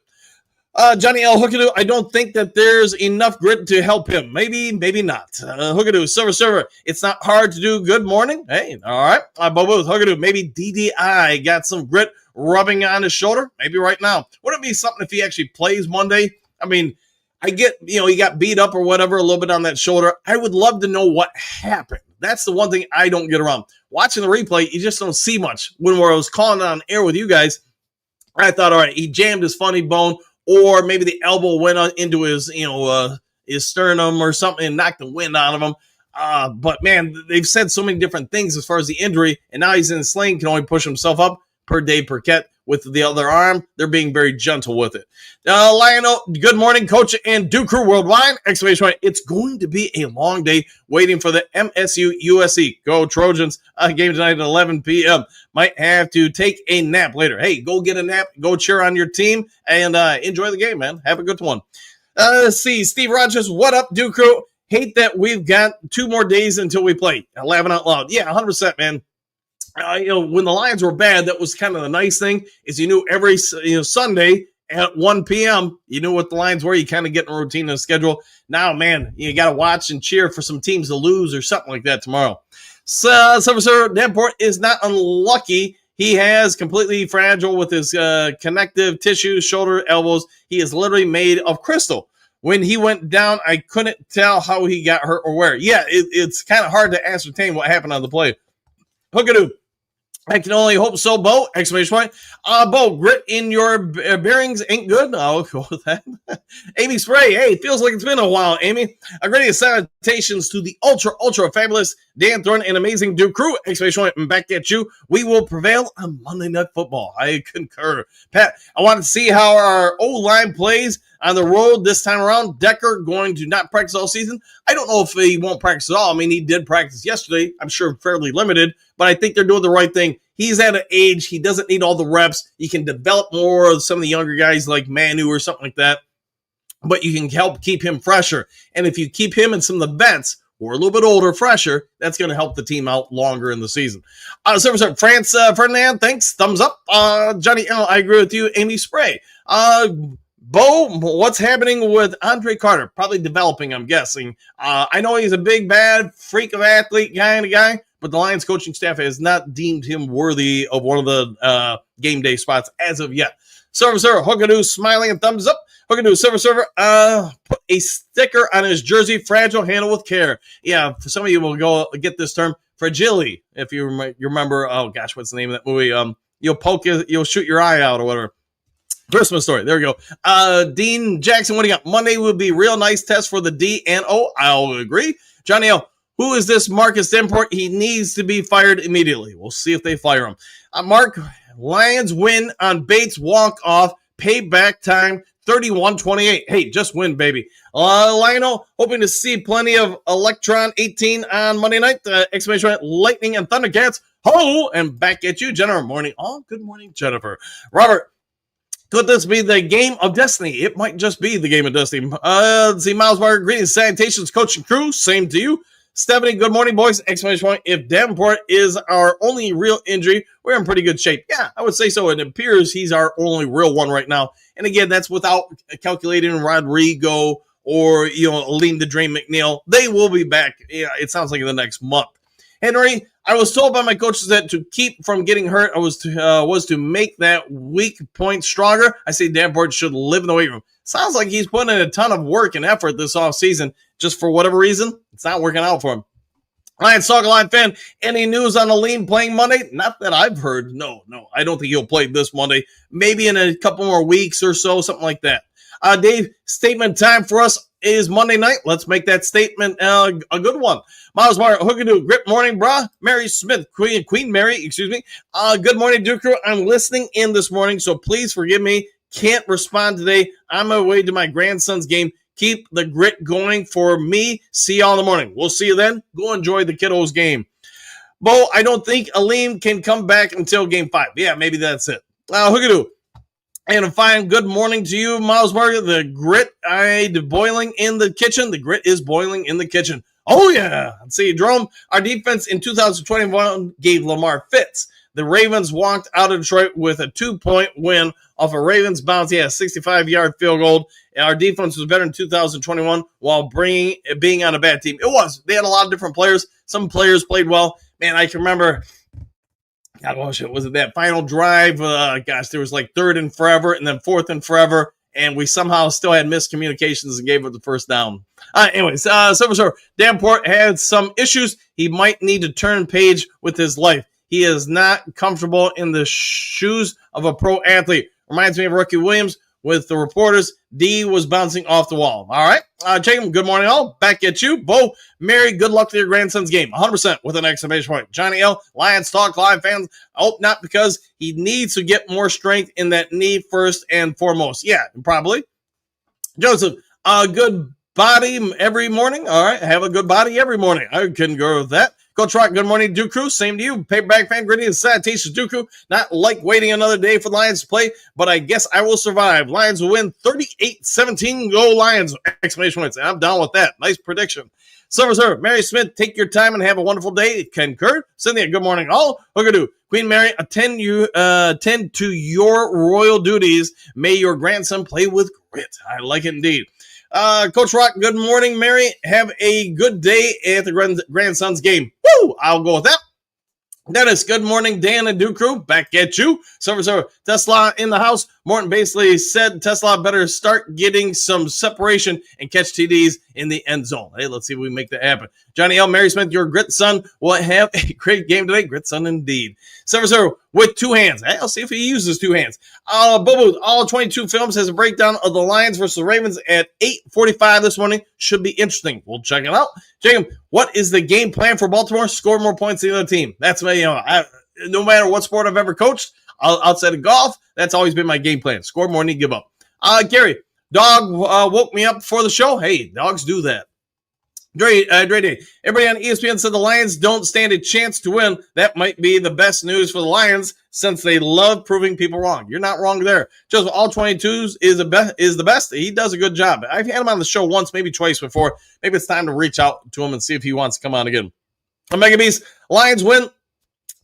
Johnny L. Hookadoo, I don't think that there's enough grit to help him. Maybe not. Hookadoo, Server, it's not hard to do good morning. Hey, all right. Bobo, Hookadoo, maybe DDI got some grit rubbing on his shoulder. Maybe right now. Wouldn't it be something if he actually plays Monday? I mean, I get, he got beat up or whatever a little bit on that shoulder. I would love to know what happened. That's the one thing I don't get around. Watching the replay, you just don't see much. When I was calling on air with you guys, I thought, all right, he jammed his funny bone, or maybe the elbow went into his, his sternum or something and knocked the wind out of him. But man, they've said so many different things as far as the injury, and now he's in a sling, can only push himself up per Dave Burkett with the other arm. They're being very gentle with it. Lionel, good morning, Coach and Duke Crew Worldwide! Exclamation point. It's going to be a long day waiting for the MSU USC. Go Trojans. Game tonight at 11 p.m. Might have to take a nap later. Hey, go get a nap. Go cheer on your team and enjoy the game, man. Have a good one. Let's see. Steve Rogers, what up, Duke Crew? Hate that we've got 2 more days until we play. Laughing out loud. Yeah, 100%, man. When the Lions were bad, that was kind of the nice thing, is you knew every Sunday at 1 p.m., you knew what the Lions were. You kind of get in a routine and schedule. Now, man, you got to watch and cheer for some teams to lose or something like that tomorrow. So, Sir, Davenport is not unlucky. He has completely fragile with his connective tissue, shoulder, elbows. He is literally made of crystal. When he went down, I couldn't tell how he got hurt or where. Yeah, it's kind of hard to ascertain what happened on the play. Hookadoo. I can only hope so, Bo! Exclamation point. Bo, grit in your bearings ain't good. I'll go with that. Amy Spray, hey, feels like it's been a while, Amy. Greatest salutations to the ultra fabulous Dan Thornton and amazing Duke Crew! Exclamation point. And back at you. We will prevail on Monday Night Football. I concur. Pat, I want to see how our O-line plays on the road this time around. Decker going to not practice all season. I don't know if he won't practice at all. I mean, he did practice yesterday. I'm sure fairly limited, but I think they're doing the right thing. He's at an age, he doesn't need all the reps. You can develop more of some of the younger guys like Manu or something like that, but you can help keep him fresher. And if you keep him and some of the vets who are a little bit older, fresher, that's going to help the team out longer in the season. France Ferdinand, thanks. Thumbs up. Johnny L, I agree with you. Amy Spray. Bo, what's happening with Andre Carter? Probably developing, I'm guessing. I know he's a big, bad, freak of athlete kind of guy, but the Lions coaching staff has not deemed him worthy of one of the game day spots as of yet. Server, Hookadoo, smiling and thumbs up. Hookadoo, server, put a sticker on his jersey, fragile, handle with care. Yeah, for some of you will go get this term, fragility, if you remember, oh gosh, what's the name of that movie? You'll shoot your eye out or whatever. Christmas Story. There we go. Dean Jackson, what do you got? Monday would be real nice test for the D and O. I'll agree. Johnny L, who is this Marcus Davenport? He needs to be fired immediately. We'll see if they fire him. Mark, Lions win on Bates walk-off. Payback time, 31-28. Hey, just win, baby. Lionel, hoping to see plenty of Electron 18 on Monday night. Exclamation point, Lightning and Thundercats. Ho! And back at you, Jennifer. Morning. Oh, good morning, Jennifer. Robert, could this be the game of destiny? It might just be the game of destiny. Let's see, Miles Barker, greetings, salutations, coach and crew. Same to you. Stephanie, good morning, boys. Exclamation point. If Davenport is our only real injury, we're in pretty good shape. Yeah, I would say so. It appears he's our only real one right now. And again, that's without calculating Rodrigo or, Aline the Dream McNeil. They will be back. Yeah, it sounds like in the next month. Henry, I was told by my coaches that to keep from getting hurt, I was to make that weak point stronger. I say Davenport should live in the weight room. Sounds like he's putting in a ton of work and effort this offseason. Just for whatever reason, it's not working out for him. Lions Talk Live fan, any news on Aleem playing Monday? Not that I've heard. No, I don't think he'll play this Monday. Maybe in a couple more weeks or so, something like that. Dave, statement time for us is Monday night. Let's make that statement a good one. Miles Martin, Hookadoo, great morning, brah. Mary Smith, Queen Mary, excuse me. Good morning, Duke Crew. I'm listening in this morning, so please forgive me. Can't respond today. I'm away to my grandson's game. Keep the grit going for me. See y'all in the morning. We'll see you then. Go enjoy the kiddos' game. Bo, I don't think Aleem can come back until game 5. Yeah, maybe that's it. Hookadoo. And a fine good morning to you, Miles Margaret. The grit boiling in the kitchen. The grit is boiling in the kitchen. Oh, yeah. Let's see, Jerome. Our defense in 2021 gave Lamar fits. The Ravens walked out of Detroit with a 2-point win off a Ravens bounce. Yeah, 65-yard field goal. And our defense was better in 2021 while being on a bad team. It was. They had a lot of different players. Some players played well. Man, I can remember, God, was it that final drive? There was like 3rd and forever and then 4th and forever. And we somehow still had miscommunications and gave up the first down. Anyways, Silver Davenport had some issues. He might need to turn page with his life. He is not comfortable in the shoes of a pro athlete. Reminds me of Ricky Williams with the reporters. D was bouncing off the wall. All right. Jacob, good morning, all. Back at you. Bo, Mary, good luck to your grandson's game. 100% with an exclamation point. Johnny L, Lions Talk Live fans. I hope not, because he needs to get more strength in that knee first and foremost. Yeah, probably. Joseph, good body every morning. All right. Have a good body every morning. I couldn't go with that. Coach Rock, good morning, Duke Crew. Same to you. Paperback fan, gritty and salutations, Duke Crew. Not like waiting another day for the Lions to play, but I guess I will survive. Lions will win 38-17. Go Lions! Exclamation points. I'm down with that. Nice prediction. Silver, Mary Smith, take your time and have a wonderful day. Concur. Cynthia, good morning, all. Hookadoo. Queen Mary, attend to your royal duties. May your grandson play with grit. I like it indeed. Coach Rock, good morning, Mary. Have a good day at the grandson's game. Woo! I'll go with that. Dennis, good morning, Dan and Duke Crew. Back at you. Silver, Tesla in the house. Morton basically said Tesla better start getting some separation and catch TDs in the end zone. Hey, let's see if we make that happen. Johnny L. Mary Smith, your grit son will have a great game today. Grit son indeed. Silver with 2 hands. Hey, I'll see if he uses 2 hands. Boo-Boo, all 22 films has a breakdown of the Lions versus the Ravens at 8:45 this morning. Should be interesting. We'll check it out. Jacob, what is the game plan for Baltimore? Score more points than the other team. That's my, no matter what sport I've ever coached, outside of golf, that's always been my game plan. Score more than give up. Gary, dog woke me up before the show. Hey, dogs do that. Dre Day. Everybody on ESPN said the Lions don't stand a chance to win. That might be the best news for the Lions since they love proving people wrong. You're not wrong there. Just all 22s is the best. He does a good job. I've had him on the show once, maybe twice before. Maybe it's time to reach out to him and see if he wants to come on again. Omega Beast, Lions win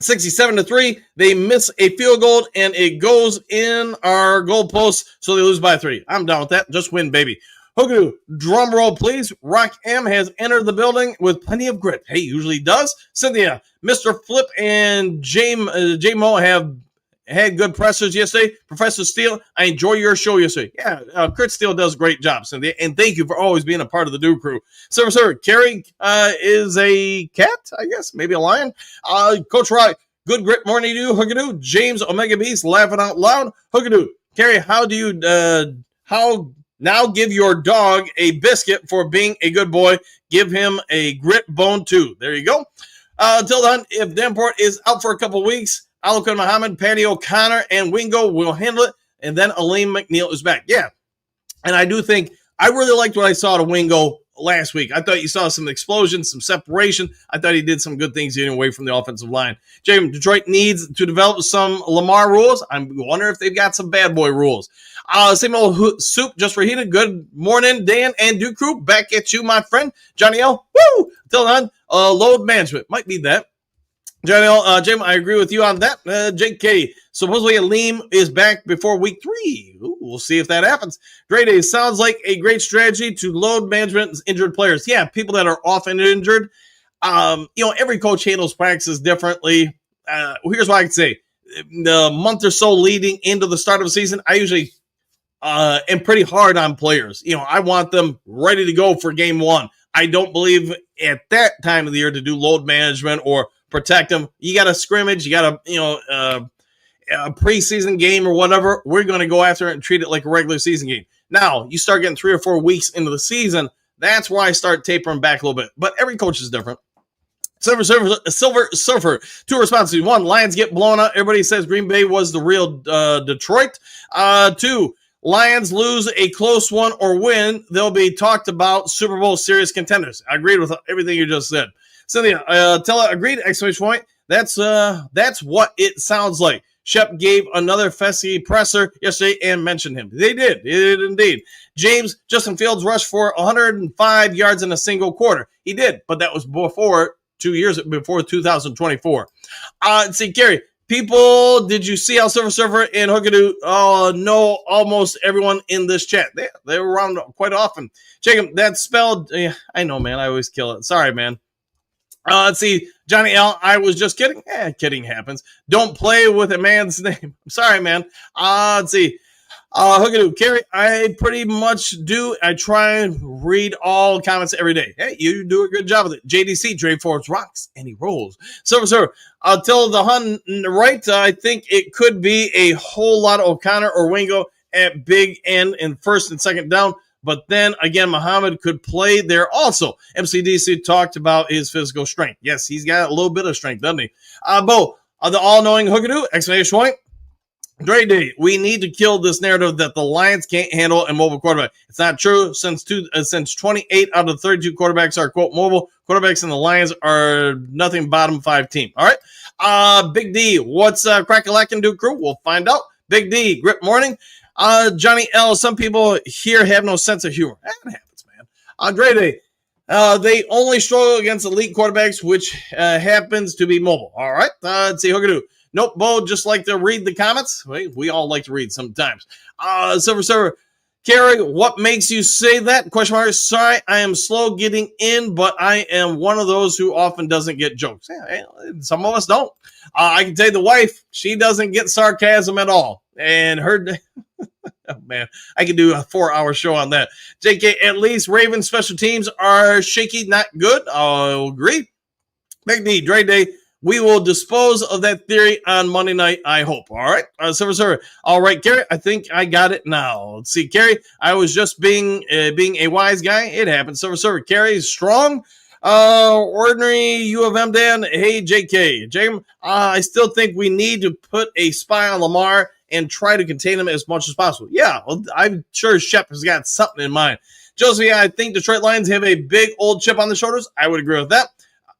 67-3. They miss a field goal and it goes in our goalpost, so they lose by 3. I'm down with that. Just win, baby. Hookadoo, drum roll, please. Rock M has entered the building with plenty of grit. Hey, usually does. Cynthia, Mr. Flip and J-Mo have had good pressers yesterday. Professor Steele, I enjoy your show yesterday. Yeah, Kurt Steele does a great job, Cynthia, and thank you for always being a part of the Duke Crew. Sir, Carrie is a cat, I guess, maybe a lion. Coach Rock, good grit morning to you, Hookadoo. James Omega Beast, laughing out loud. Hookadoo, Carrie, now give your dog a biscuit for being a good boy. Give him a grit bone too. There you go. Until then, if Davenport is out for a couple weeks, Alukon Muhammad, Patty O'Connor, and Wingo will handle it. And then Aleem McNeil is back. Yeah. And I do think I really liked what I saw to Wingo last week. I thought you saw some explosion, some separation. I thought he did some good things getting away from the offensive line. James, Detroit needs to develop some Lamar rules. I wonder if they've got some bad boy rules. Same old soup just reheated. Good morning, Dan and Duke Crew. Back at you, my friend. Johnny L. Woo! Until then, load management. Might be that. Johnny L. Jim, I agree with you on that. Jake K. Supposedly Aleem is back before week 3. Ooh, we'll see if that happens. Great day. Sounds like a great strategy to load management injured players. Yeah, people that are often injured. Every coach handles practices differently. Here's what I can say. The month or so leading into the start of the season, I usually am pretty hard on players. I want them ready to go for game 1. I don't believe at that time of the year to do load management or protect them. You got a scrimmage, you got a preseason game or whatever. We're going to go after it and treat it like a regular season game. Now, you start getting 3 or 4 weeks into the season, that's where I start tapering back a little bit. But every coach is different. Silver Surfer. 2 responses. 1, Lions get blown out. Everybody says Green Bay was the real Detroit. 2, Lions lose a close one or win. They'll be talked about Super Bowl series contenders. I agreed with everything you just said. Cynthia, agreed, exclamation point. That's what it sounds like. Shep gave another Fessy presser yesterday and mentioned him. They did indeed. James, Justin Fields rushed for 105 yards in a single quarter. He did, but that was before 2 years before 2024. See, Gary, people, did you see how Silver Surfer and Hookadoo? Oh, no, almost everyone in this chat. They were around quite often. Jacob, that's spelled. Yeah, I know, man. I always kill it. Sorry, man. Let's see. Johnny L, I was just kidding. Kidding happens. Don't play with a man's name. I'm sorry, man. Let's see. Hookadoo, Carrie, I pretty much do. I try and read all comments every day. Hey, you do a good job with it. JDC, Dre Forbes rocks, and he rolls. Silver, I'll tell the Hun right. I think it could be a whole lot of O'Connor or Wingo at big end in first and second down. But then again, Muhammad could play there also. MCDC talked about his physical strength. Yes, he's got a little bit of strength, doesn't he? Bo, the all-knowing Hookadoo, exclamation point. Dre Day, we need to kill this narrative that the Lions can't handle a mobile quarterback. It's not true. Since 28 out of 32 quarterbacks are, quote, mobile, quarterbacks in the Lions are nothing bottom 5 team. All right. Big D, what's Crack-a-Lack-and do crew? We'll find out. Big D, grip morning. Johnny L, some people here have no sense of humor. That happens, man. Dre Day, they only struggle against elite quarterbacks, which happens to be mobile. All right. Let's see, Hookadoo. Nope, Bo, just like to read the comments. We all like to read sometimes. Silver Server, Carrie, what makes you say that? Question mark. Sorry, I am slow getting in, but I am one of those who often doesn't get jokes. Yeah, some of us don't. I can tell you the wife, she doesn't get sarcasm at all. And her, oh man, I could do a 4-hour show on that. JK, at least Ravens special teams are shaky, not good. I'll agree. Big D, Dre Day. We will dispose of that theory on Monday night, I hope. All right. Silver Server. All right, Gary, I think I got it now. Let's see, Gary, I was just being a wise guy. It happened. Silver Server. Gary is strong. Ordinary U of M Dan. Hey, JK. James, I still think we need to put a spy on Lamar and try to contain him as much as possible. Yeah, well, I'm sure Shep has got something in mind. Josie, I think Detroit Lions have a big old chip on the shoulders. I would agree with that.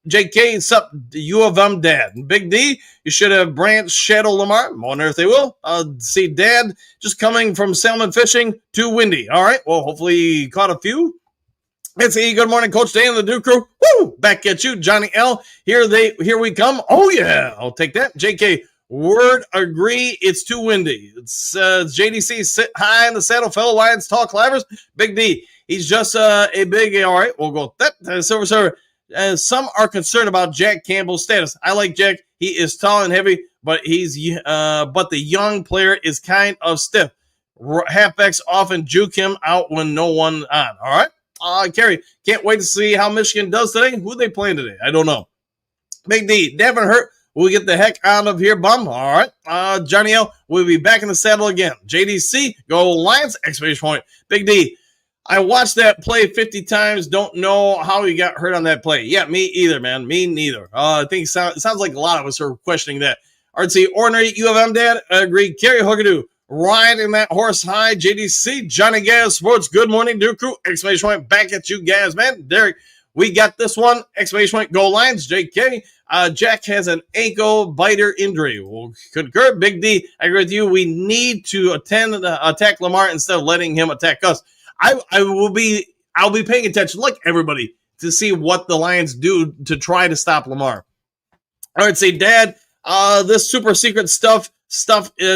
JK, sup, U of M dad. Big D, you should have Branch Shadow Lamar. I wonder if they will. See, Dad, just coming from salmon fishing, too windy. All right, well, hopefully he caught a few. Let's see, good morning, Coach Dan and the Duke crew. Woo! Back at you, Johnny L. Here we come. Oh, yeah, I'll take that. JK, word agree, it's too windy. It's JDC, sit high in the saddle, fellow Lions, tall climbers. Big D, he's just a big, all right, we'll go with that. Silver Server. Some are concerned about Jack Campbell's status. I like Jack. He is tall and heavy, but but the young player is kind of stiff. Halfbacks often juke him out when no one on. All right. Kerry, can't wait to see how Michigan does today. Who they playing today? I don't know. Big D, Devin hurt. We'll get the heck out of here, bum. All right. Johnny L, we'll be back in the saddle again. JDC, go Lions, exclamation point. Big D, I watched that play 50 times. Don't know how he got hurt on that play. Yeah, me either, man. Me neither. I think it sounds like a lot of us are questioning that. RC, ordinary U of M dad, agreed. Kerry Hookadoo, riding that horse high. JDC, Johnny Gas Sports, good morning, Duke crew. Exclamation point, back at you guys, man. Derek, we got this one. Exclamation point, go Lions. JK, Jack has an ankle biter injury. Well, concur. Big D, I agree with you. We need to attack Lamar instead of letting him attack us. I'll be paying attention, like everybody, to see what the Lions do to try to stop Lamar. I would say, Dad, this super secret stuff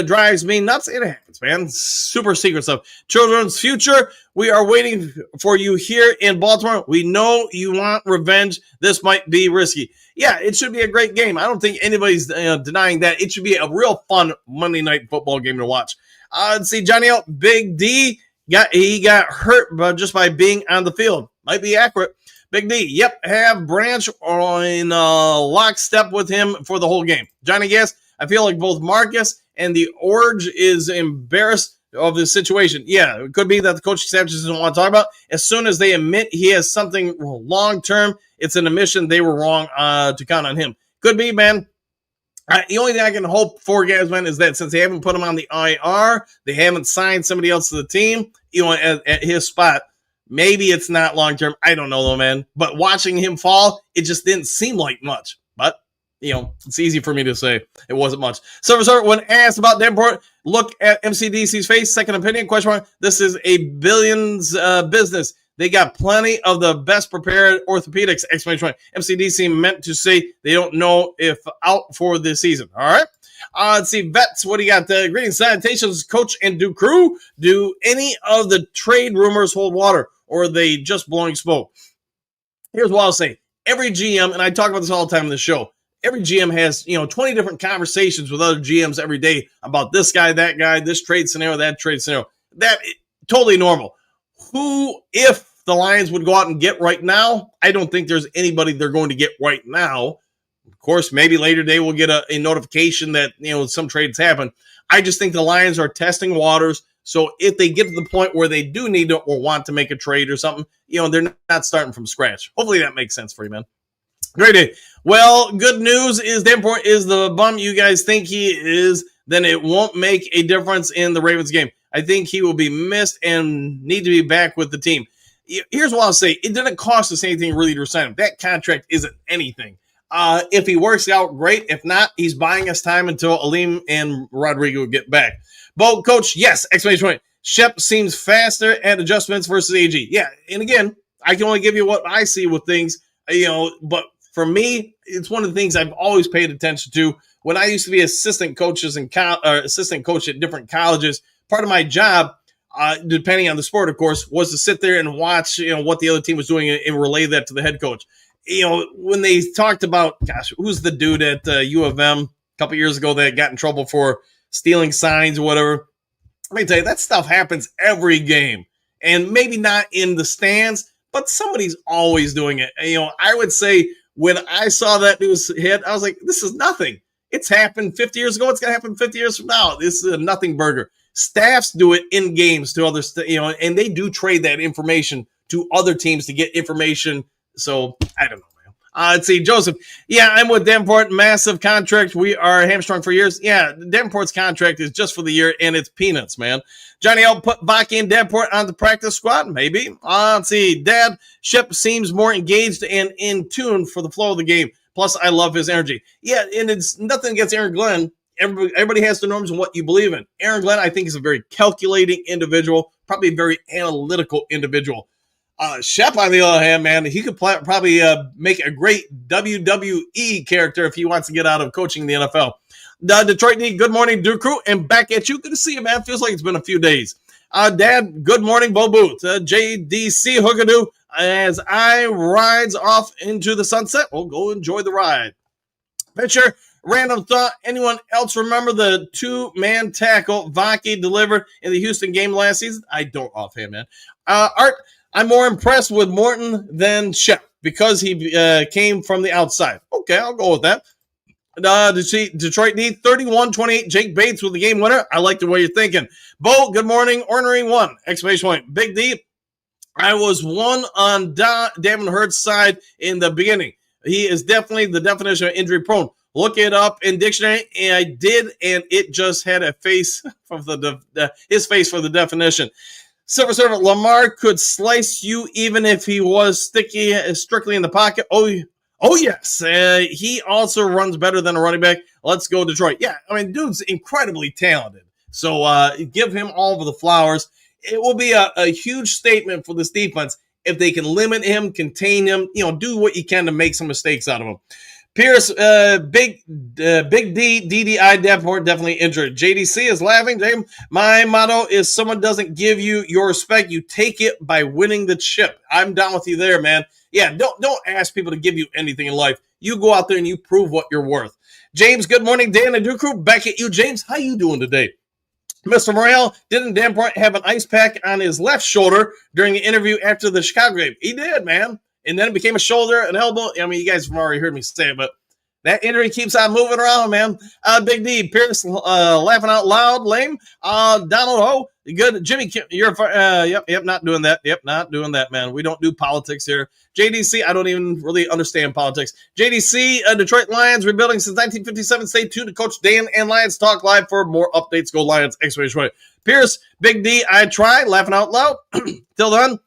drives me nuts. It happens, man. Super secret stuff. Children's future, we are waiting for you here in Baltimore. We know you want revenge. This might be risky. Yeah, it should be a great game. I don't think anybody's denying that. It should be a real fun Monday night football game to watch. Let's see, Johnny Big D. He got hurt just by being on the field. Might be accurate. Big D, yep, have Branch in lockstep with him for the whole game. Johnny Gas, I feel like both Marcus and the Orge is embarrassed of the situation. Yeah, it could be that the coaching staff just doesn't want to talk about. As soon as they admit he has something long-term, it's an admission they were wrong to count on him. Could be, man. The only thing I can hope for, guys, man, is that since they haven't put him on the IR, they haven't signed somebody else to the team, at his spot. Maybe it's not long-term. I don't know, though, man. But watching him fall, it just didn't seem like much. But, it's easy for me to say it wasn't much. So, when asked about Davenport, look at MCDC's face, second opinion, question mark. This is a billions business. They got plenty of the best prepared orthopedics, exclamation point. MCDC meant to say they don't know if out for the season. All right. Let's see. Vets, what do you got? Greetings, Sanitations, Coach, and do crew. Do any of the trade rumors hold water, or are they just blowing smoke? Here's what I'll say. Every GM, and I talk about this all the time in the show, every GM has, 20 different conversations with other GMs every day about this guy, that guy, this trade scenario, that trade scenario. That is totally normal. Who, if the Lions would go out and get right now, I don't think there's anybody they're going to get right now. Of course, maybe later day we'll get a notification that, some trades happen. I just think the Lions are testing waters. So if they get to the point where they do need to or want to make a trade or something, they're not starting from scratch. Hopefully that makes sense for you, man. Great day. Well, good news is Davenport is the bum you guys think he is. Then it won't make a difference in the Ravens game. I think he will be missed and need to be back with the team. Here's what I'll say. It didn't cost us anything really to sign him. That contract isn't anything. If he works out, great. If not, he's buying us time until Aleem and Rodrigo get back. Bo, Coach, yes, exclamation point. Shep seems faster at adjustments versus AG. Yeah, and again, I can only give you what I see with things, but for me, it's one of the things I've always paid attention to. When I used to be assistant coach at different colleges, part of my job, depending on the sport, of course, was to sit there and watch, what the other team was doing and relay that to the head coach. When they talked about, who's the dude at U of M a couple years ago that got in trouble for stealing signs or whatever? Let me tell you, that stuff happens every game. And maybe not in the stands, but somebody's always doing it. I would say when I saw that news hit, I was like, this is nothing. It's happened 50 years ago. It's going to happen 50 years from now. This is a nothing burger. Staffs do it in games to others, and they do trade that information to other teams to get information. So I don't know, man. Let's see, Joseph. Yeah, I'm with Davenport. Massive contract. We are hamstrung for years. Yeah, Davenport's contract is just for the year, and it's peanuts, man. Johnny, I'll put Baki and Davenport on the practice squad. Maybe. Let's see. Dad, Shep seems more engaged and in tune for the flow of the game. Plus, I love his energy. Yeah, and it's nothing against Aaron Glenn. Everybody has their norms and what you believe in. Aaron Glenn, I think, is a very calculating individual, probably a very analytical individual. Shep, on the other hand, man, he could probably make a great WWE character if he wants to get out of coaching the NFL. Detroit Need, good morning, Duke Crew, and back at you. Good to see you, man. Feels like it's been a few days. Dad, good morning, Bo Booth. JDC Hookadoo, as I rides off into the sunset. We'll go enjoy the ride. Picture, random thought. Anyone else remember the two-man tackle Vaki delivered in the Houston game last season? I don't offhand, man. Art, I'm more impressed with Morton than Shep because he came from the outside. Okay, I'll go with that. Detroit need 31-28. Jake Bates with the game winner. I like the way you're thinking. Bo, good morning. Ornery 1. Exclamation point. Big D, I was one on Davin Hurt's side in the beginning. He is definitely the definition of injury prone. Look it up in dictionary, and I did, and it just had a face for his face for the definition. Silver Servant, Lamar could slice you even if he was strictly in the pocket. Oh yes. He also runs better than a running back. Let's go Detroit. Yeah, I mean, dude's incredibly talented. So give him all of the flowers. It will be a huge statement for this defense if they can limit him, contain him, do what you can to make some mistakes out of him. Pierce, Big D, DDI, Davenport, definitely injured. JDC is laughing. My motto is someone doesn't give you your respect, you take it by winning the chip. I'm down with you there, man. Yeah, don't ask people to give you anything in life. You go out there and you prove what you're worth. James, good morning. Dan and Duke Crew, back at you. James, how you doing today? Mr. Morrell, didn't Davenport have an ice pack on his left shoulder during the interview after the Chicago game? He did, man. and then it became a shoulder, an elbow. I mean, you guys have already heard me say it, but that injury keeps on moving around, man. Big D, Pierce, laughing out loud, lame. Donald Ho, good. Jimmy, you're, yep, not doing that. Yep, not doing that, man. We don't do politics here. JDC, I don't even really understand politics. JDC, Detroit Lions, rebuilding since 1957. Stay tuned to Coach Dan and Lions Talk Live for more updates. Go Lions, exclamation. Pierce, Big D, I try, laughing out loud. Till then.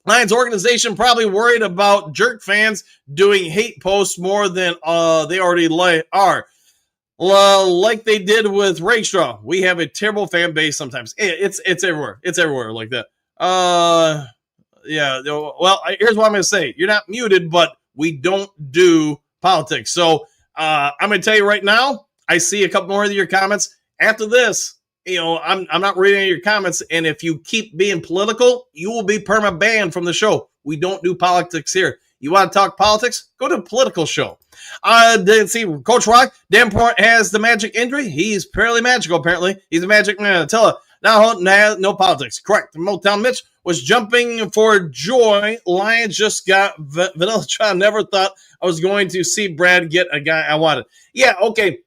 Lions organization probably worried about jerk fans doing hate posts more than they already are. Like they did with Rakestraw. We have a terrible fan base sometimes. It's everywhere. It's everywhere like that. Yeah. Well, here's what I'm going to say. You're not muted, but we don't do politics. So I'm going to tell you right now, I see a couple more of your comments. After this, I'm not reading your comments, and if you keep being political, you will be perma banned from the show. We don't do politics here. You want to talk politics? Go to a political show. Didn't see Coach Rock. Davenport has the magic injury. He's fairly magical, apparently. He's a magic man. Tell her. Now, no politics. Correct. Motown Mitch was jumping for joy. Lions just got Vanilla Tron. Never thought I was going to see Brad get a guy I wanted. Yeah, okay.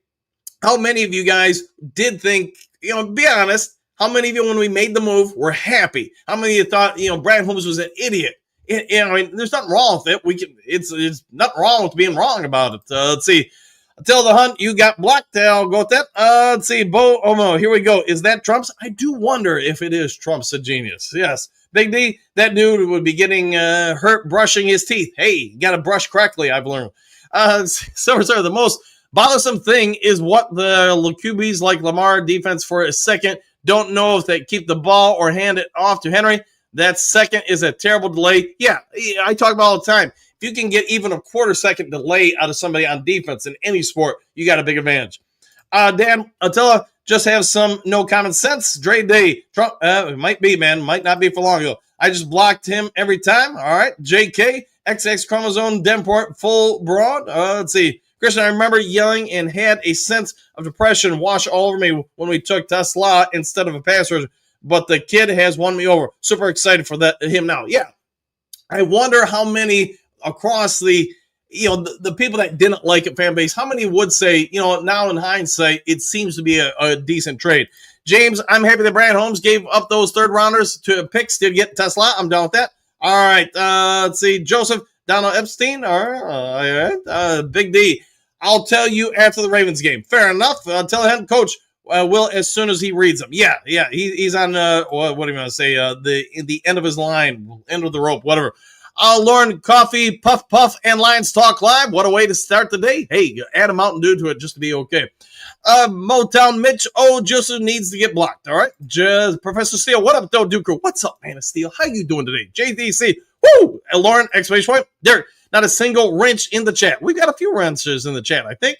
How many of you guys did think, be honest, how many of you, when we made the move, were happy? How many of you thought, Brad Holmes was an idiot? There's nothing wrong with it. It's nothing wrong with being wrong about it. Let's see. Until the hunt, you got blocked. I'll go with that. Let's see. Bo Omo, here we go. Is that Trump's? I do wonder if it is Trump's a genius. Yes. Big D, that dude would be getting hurt brushing his teeth. Hey, you got to brush correctly, I've learned. So, the most bothersome thing is what the QBs like Lamar defense for a second don't know if they keep the ball or hand it off to Henry. That second is a terrible delay. Yeah, I talk about all the time. If you can get even a quarter-second delay out of somebody on defense in any sport, you got a big advantage. Dan Attila just have some no common sense. Dre Day, Trump, it might be, man. Might not be for long ago. I just blocked him every time. All right. JK, XX chromosome, Davenport, full broad. Let's see. Christian, I remember yelling and had a sense of depression wash all over me when we took Tesla instead of a pass rush, but the kid has won me over. Super excited for him now. Yeah. I wonder how many across the people that didn't like it fan base, how many would say, now in hindsight, it seems to be a decent trade. James, I'm happy that Brad Holmes gave up those third rounders to picks to get Tesla. I'm done with that. All right. Let's see. Joseph, Donald Epstein. All right. Big D. I'll tell you after the Ravens game. Fair enough. Tell the head coach will as soon as he reads them. Yeah. He's on, what do you want to say? The end of his line, end of the rope, whatever. Lauren, coffee, puff, and Lions Talk Live. What a way to start the day. Hey, add a Mountain Dew to it just to be okay. Motown Mitch, Joseph needs to get blocked. All right. Professor Steele, what up, though, Duke? What's up, man of Steel? How you doing today? JDC, woo! Lauren, exclamation point. Derek, not a single wrench in the chat. We've got a few wrenches in the chat, I think.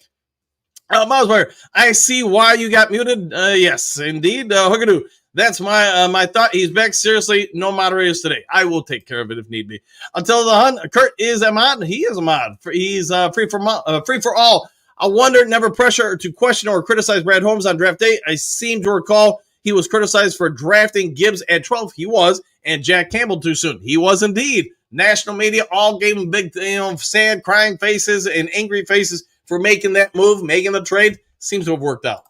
Miles Meyer, I see why you got muted. Yes, indeed. Hookadoo, that's my thought. He's back. Seriously, no moderators today. I will take care of it if need be. Until the hunt, Kurt is a mod. He is a mod. He's free for all. I wonder, never pressure to question or criticize Brad Holmes on draft day. I seem to recall he was criticized for drafting Gibbs at 12. He was, and Jack Campbell too soon. He was indeed. National media all gave him big, sad, crying faces and angry faces for making that move, making the trade. Seems to have worked out.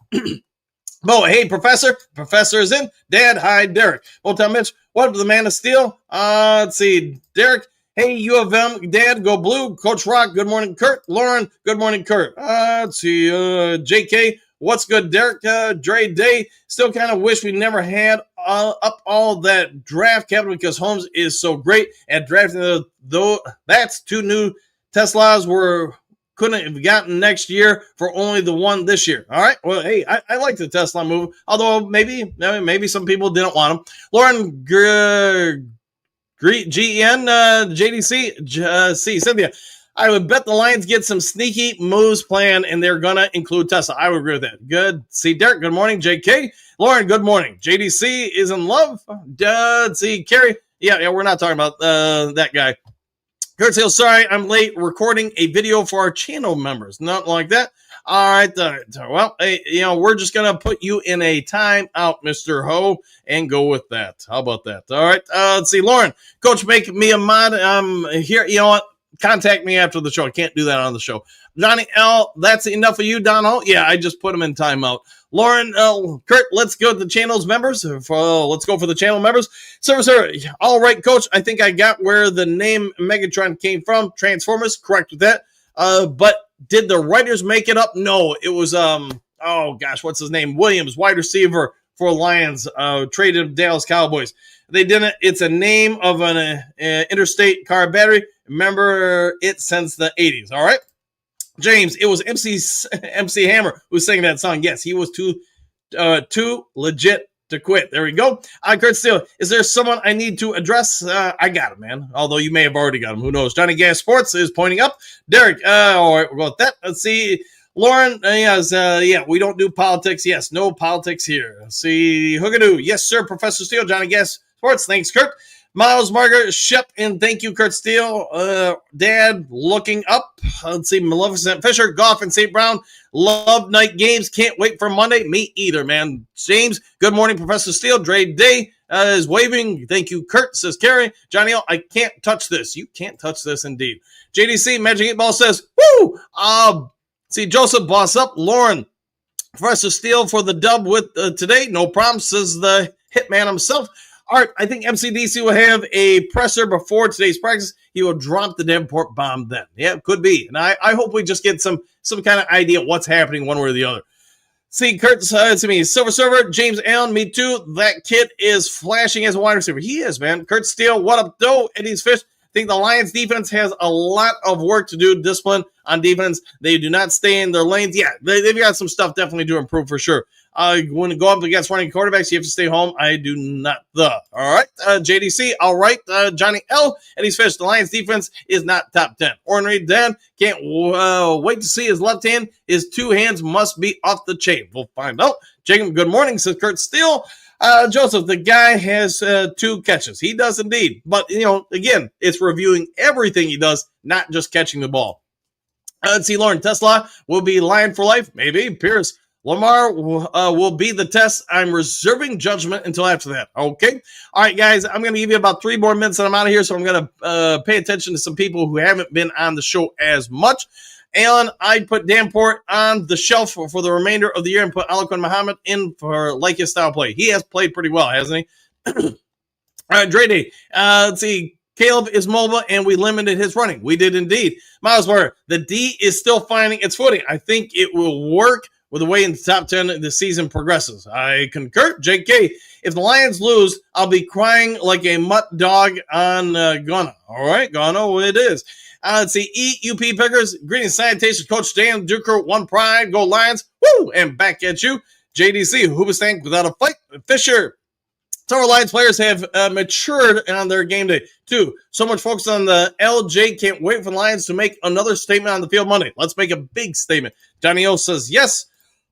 Bo, hey, Professor. Professor is in. Dad, hi, Derek. Motown Mitch, what up, the man of steel? Let's see. Derek, hey, U of M. Dad, go blue. Coach Rock, good morning, Kurt. Lauren, good morning, Kurt. Let's see. JK, what's good, Derek? Dre Day, still kind of wish we never had up all that draft capital because Holmes is so great at drafting. Though that's two new Teslas couldn't have gotten next year for only the one this year. All right. Well, hey, I like the Tesla move, although maybe some people didn't want them. Lauren, GN, JDC, C, Cynthia. I would bet the Lions get some sneaky moves planned, and they're going to include Tesla. I would agree with that. Good. See, Derek, good morning. JK. Lauren, good morning. JDC is in love. See, Carrie. Yeah, we're not talking about that guy. Kurt Hill, sorry, I'm late recording a video for our channel members. Nothing like that. All right. Well, hey, we're just going to put you in a timeout, Mr. Ho, and go with that. How about that? All right. Let's see. Lauren, Coach, make me a mod. Here, you know what? Contact me after the show. I can't do that on the show. Johnny L., that's enough of you, Don Ho? Yeah, I just put him in timeout. Lauren, Kurt, let's go to the channel's members. Let's go for the channel members. Sir. All right, Coach. I think I got where the name Megatron came from. Transformers, correct with that. But did the writers make it up? No, it was, what's his name? Williams, wide receiver for Lions, traded to Dallas Cowboys. They didn't. It's a name of an interstate car battery. Remember it since the 80s. All right. James, it was MC Hammer who was singing that song. Yes, he was too legit to quit. There we go. Kurt Steele, is there someone I need to address? I got him, man. Although you may have already got him. Who knows? Johnny Gas Sports is pointing up. Derek, all right, we'll go with that. Let's see. Lauren, we don't do politics. Yes, no politics here. Let's see. Hoogadoo, yes, sir. Professor Steele, Johnny Gas Sports. Thanks, Kurt. Miles, Margaret, Shep, and thank you, Kurt Steele. Dad, looking up. Let's see, Maleficent Fisher, Goff, and St. Brown. Love night games. Can't wait for Monday. Me either, man. James, good morning, Professor Steele. Dre Day is waving. Thank you, Kurt, says Carrie. Johnny O, I can't touch this. You can't touch this, indeed. JDC, Magic 8 Ball says, woo! See, Joseph, boss up. Lauren, Professor Steele for the dub with today. No problem, says the hitman himself. Art, I think MCDC will have a presser before today's practice. He will drop the Davenport bomb then. Yeah, could be. And I hope we just get some kind of idea of what's happening one way or the other. See, Kurt to me, Silver Server, James Allen, me too. That kid is flashing as a wide receiver. He is, man. Kurt Steele, what up, though? Eddie's Fish. I think the Lions defense has a lot of work to do, discipline on defense. They do not stay in their lanes. Yeah, they've got some stuff definitely to improve for sure. When you go up against running quarterbacks, you have to stay home. I do not. All right. JDC. All right. Johnny L. And he's finished. The Lions defense is not top 10. Ornery Dan can't wait to see his left hand. His two hands must be off the chain. We'll find out. Jacob, good morning, says Kurt Steele. Joseph, the guy has 2 catches. He does indeed. But, again, it's reviewing everything he does, not just catching the ball. Let's see, Lauren, Tesla will be Lion for life. Maybe. Pierce. Lamar will be the test. I'm reserving judgment until after that. Okay. All right, guys. I'm going to give you about 3 more minutes and I'm out of here. So I'm going to pay attention to some people who haven't been on the show as much. Alan, I'd put Davenport on the shelf for the remainder of the year and put Alaquan Muhammad in for like his style play. He has played pretty well, hasn't he? All right, Dre Day. Let's see. Caleb is mobile, and we limited his running. We did indeed. Miles Warner, the D is still finding its footing. I think it will work with the way in the top 10 the season progresses. I concur. JK, if the Lions lose, I'll be crying like a mutt dog on Ghana. All right, Ghana, it is. Let's see, EUP Pickers, greetings, sanitation, Coach Dan, Duker, One Pride, go Lions, woo, and back at you. JDC, Hoobastank without a fight, Fisher. Some Lions players have matured on their game day, too. So much focus on the LJ. Can't wait for the Lions to make another statement on the field Monday. Let's make a big statement. Johnny O says yes.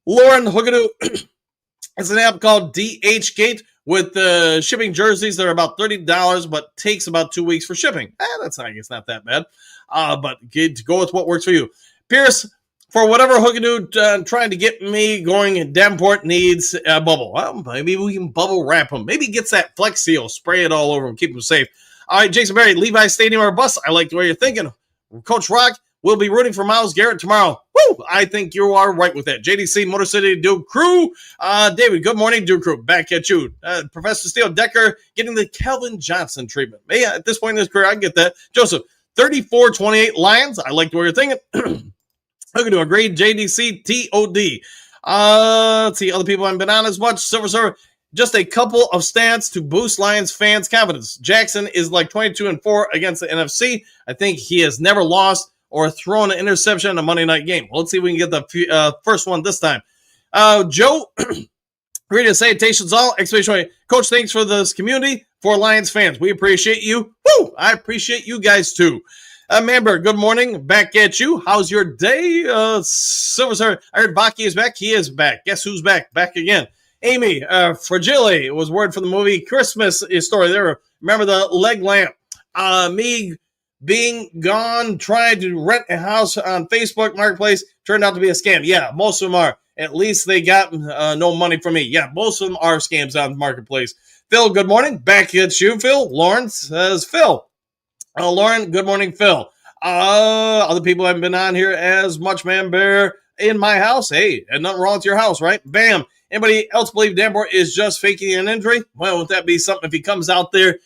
Lauren Hoogadoo, it's an app called DH Gate with shipping jerseys that are about $30, but takes about 2 weeks for shipping. I guess not that bad. But go with what works for you. Pierce, for whatever Hoogadoo trying to get me going, Davenport needs a bubble. Well, maybe we can bubble wrap him. Maybe he gets that Flex Seal, spray it all over him, keep him safe. All right, Jason Berry, Levi Stadium or bus. I like the way you're thinking. Coach Rock, we'll be rooting for Myles Garrett tomorrow. Woo! I think you are right with that. JDC, Motor City, Duke Crew. David, good morning, Duke Crew. Back at you. Professor Steele, Decker, getting the Kelvin Johnson treatment. Yeah, at this point in his career, I get that. Joseph, 34-28 Lions. I like the way you're thinking. I'm going to agree. JDC, TOD. Let's see, other people haven't been on as much. Silver Server, just a couple of stats to boost Lions fans' confidence. Jackson is like 22-4 against the NFC. I think he has never lost or thrown an interception in a Monday night game. Well, let's see if we can get the first one this time. Joe, reading salutations all. Exclamation Coach, thanks for this community for Lions fans. We appreciate you. Woo! I appreciate you guys too. Manberg, good morning. Back at you. How's your day? Silver Sir, I heard Baki is back. He is back. Guess who's back? Back again. Amy, Fragile was word for the movie Christmas Story. There, remember the leg lamp. Me, being gone, trying to rent a house on Facebook Marketplace turned out to be a scam. Yeah, most of them are. At least they got no money from me. Yeah, most of them are scams on Marketplace. Phil, good morning. Back at you, Phil. Lauren says, Phil. Lauren, good morning, Phil. Other people haven't been on here as much, man. Bear in my house. Hey, and nothing wrong with your house, right? Bam. Anybody else believe Danbor is just faking an injury? Well, wouldn't that be something if he comes out there,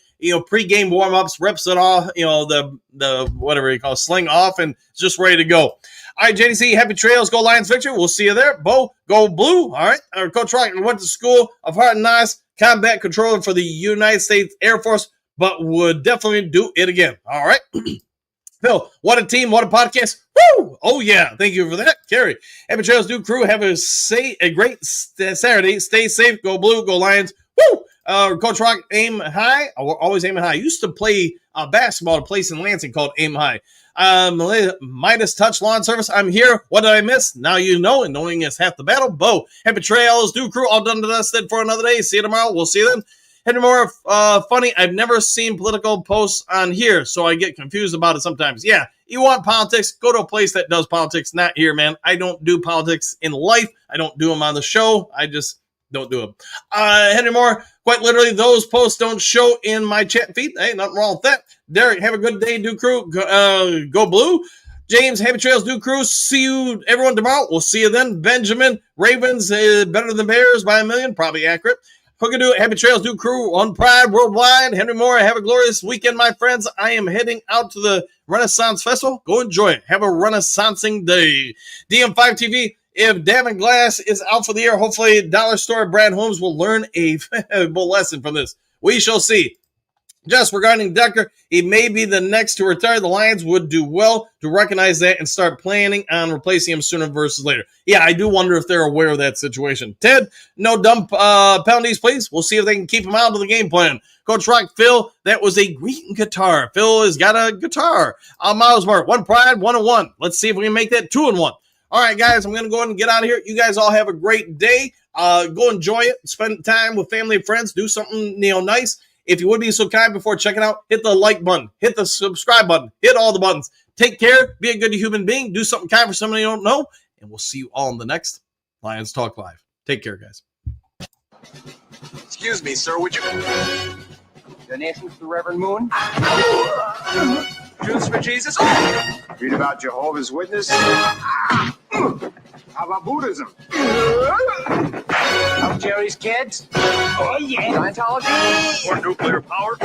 pre-game warm-ups, rips it off, the whatever you call it, sling off, and just ready to go. All right, JDC, happy trails. Go Lions victory. We'll see you there. Bo, go blue. All right. Coach Rock went to School of Hard Knocks, combat controller for the United States Air Force, but would definitely do it again. All right. Phil, what a team, what a podcast. Woo! Oh, yeah. Thank you for that, Carrie. Happy Trails Duke crew. Have a great Saturday. Stay safe. Go blue. Go Lions. Woo! Coach Rock, aim high. Always aiming high. I used to play basketball at a place in Lansing called Aim High. Midas Touch Lawn Service. I'm here. What did I miss? Now you know, and knowing is half the battle. Bo, happy trails. Duke crew. All done to dusted for another day. See you tomorrow. We'll see you then. And more funny, I've never seen political posts on here, so I get confused about it sometimes. Yeah, you want politics, go to a place that does politics, not here, man. I don't do politics in life. I don't do them on the show. I just don't do them. Henry Moore, quite literally, those posts don't show in my chat feed. Hey, nothing wrong with that. Derek, have a good day, Duke crew. Go blue. James, happy trails, Duke crew. See you, everyone, tomorrow. We'll see you then. Benjamin, Ravens, better than Bears by 1,000,000. Probably accurate. Hookadoo, happy trails, Duke crew, on Pride Worldwide. Henry Moore, have a glorious weekend, my friends. I am heading out to the Renaissance Festival. Go enjoy it. Have a renaissancing day. DM5 TV, if Davin Glass is out for the year, hopefully Dollar Store Brad Holmes will learn a valuable lesson from this. We shall see. Just regarding Decker, he may be the next to retire. The Lions would do well to recognize that and start planning on replacing him sooner versus later. Yeah, I do wonder if they're aware of that situation. Ted, no dumb penalties, please. We'll see if they can keep him out of the game plan. Coach Rock, Phil, that was a great guitar. Phil has got a guitar. Miles Mark, 1 Pride, 1-1. Let's see if we can make that 2-1. All right, guys, I'm going to go ahead and get out of here. You guys all have a great day. Go enjoy it. Spend time with family and friends. Do something nice. If you would be so kind before checking out, hit the like button, hit the subscribe button, hit all the buttons. Take care. Be a good human being. Do something kind for somebody you don't know. And we'll see you all in the next Lions Talk Live. Take care, guys. Excuse me, sir. Would you... Donations to Reverend Moon? Juice for Jesus? Read about Jehovah's Witness? How about Buddhism? Jerry's kids? Oh, yeah. Scientology? Or nuclear power?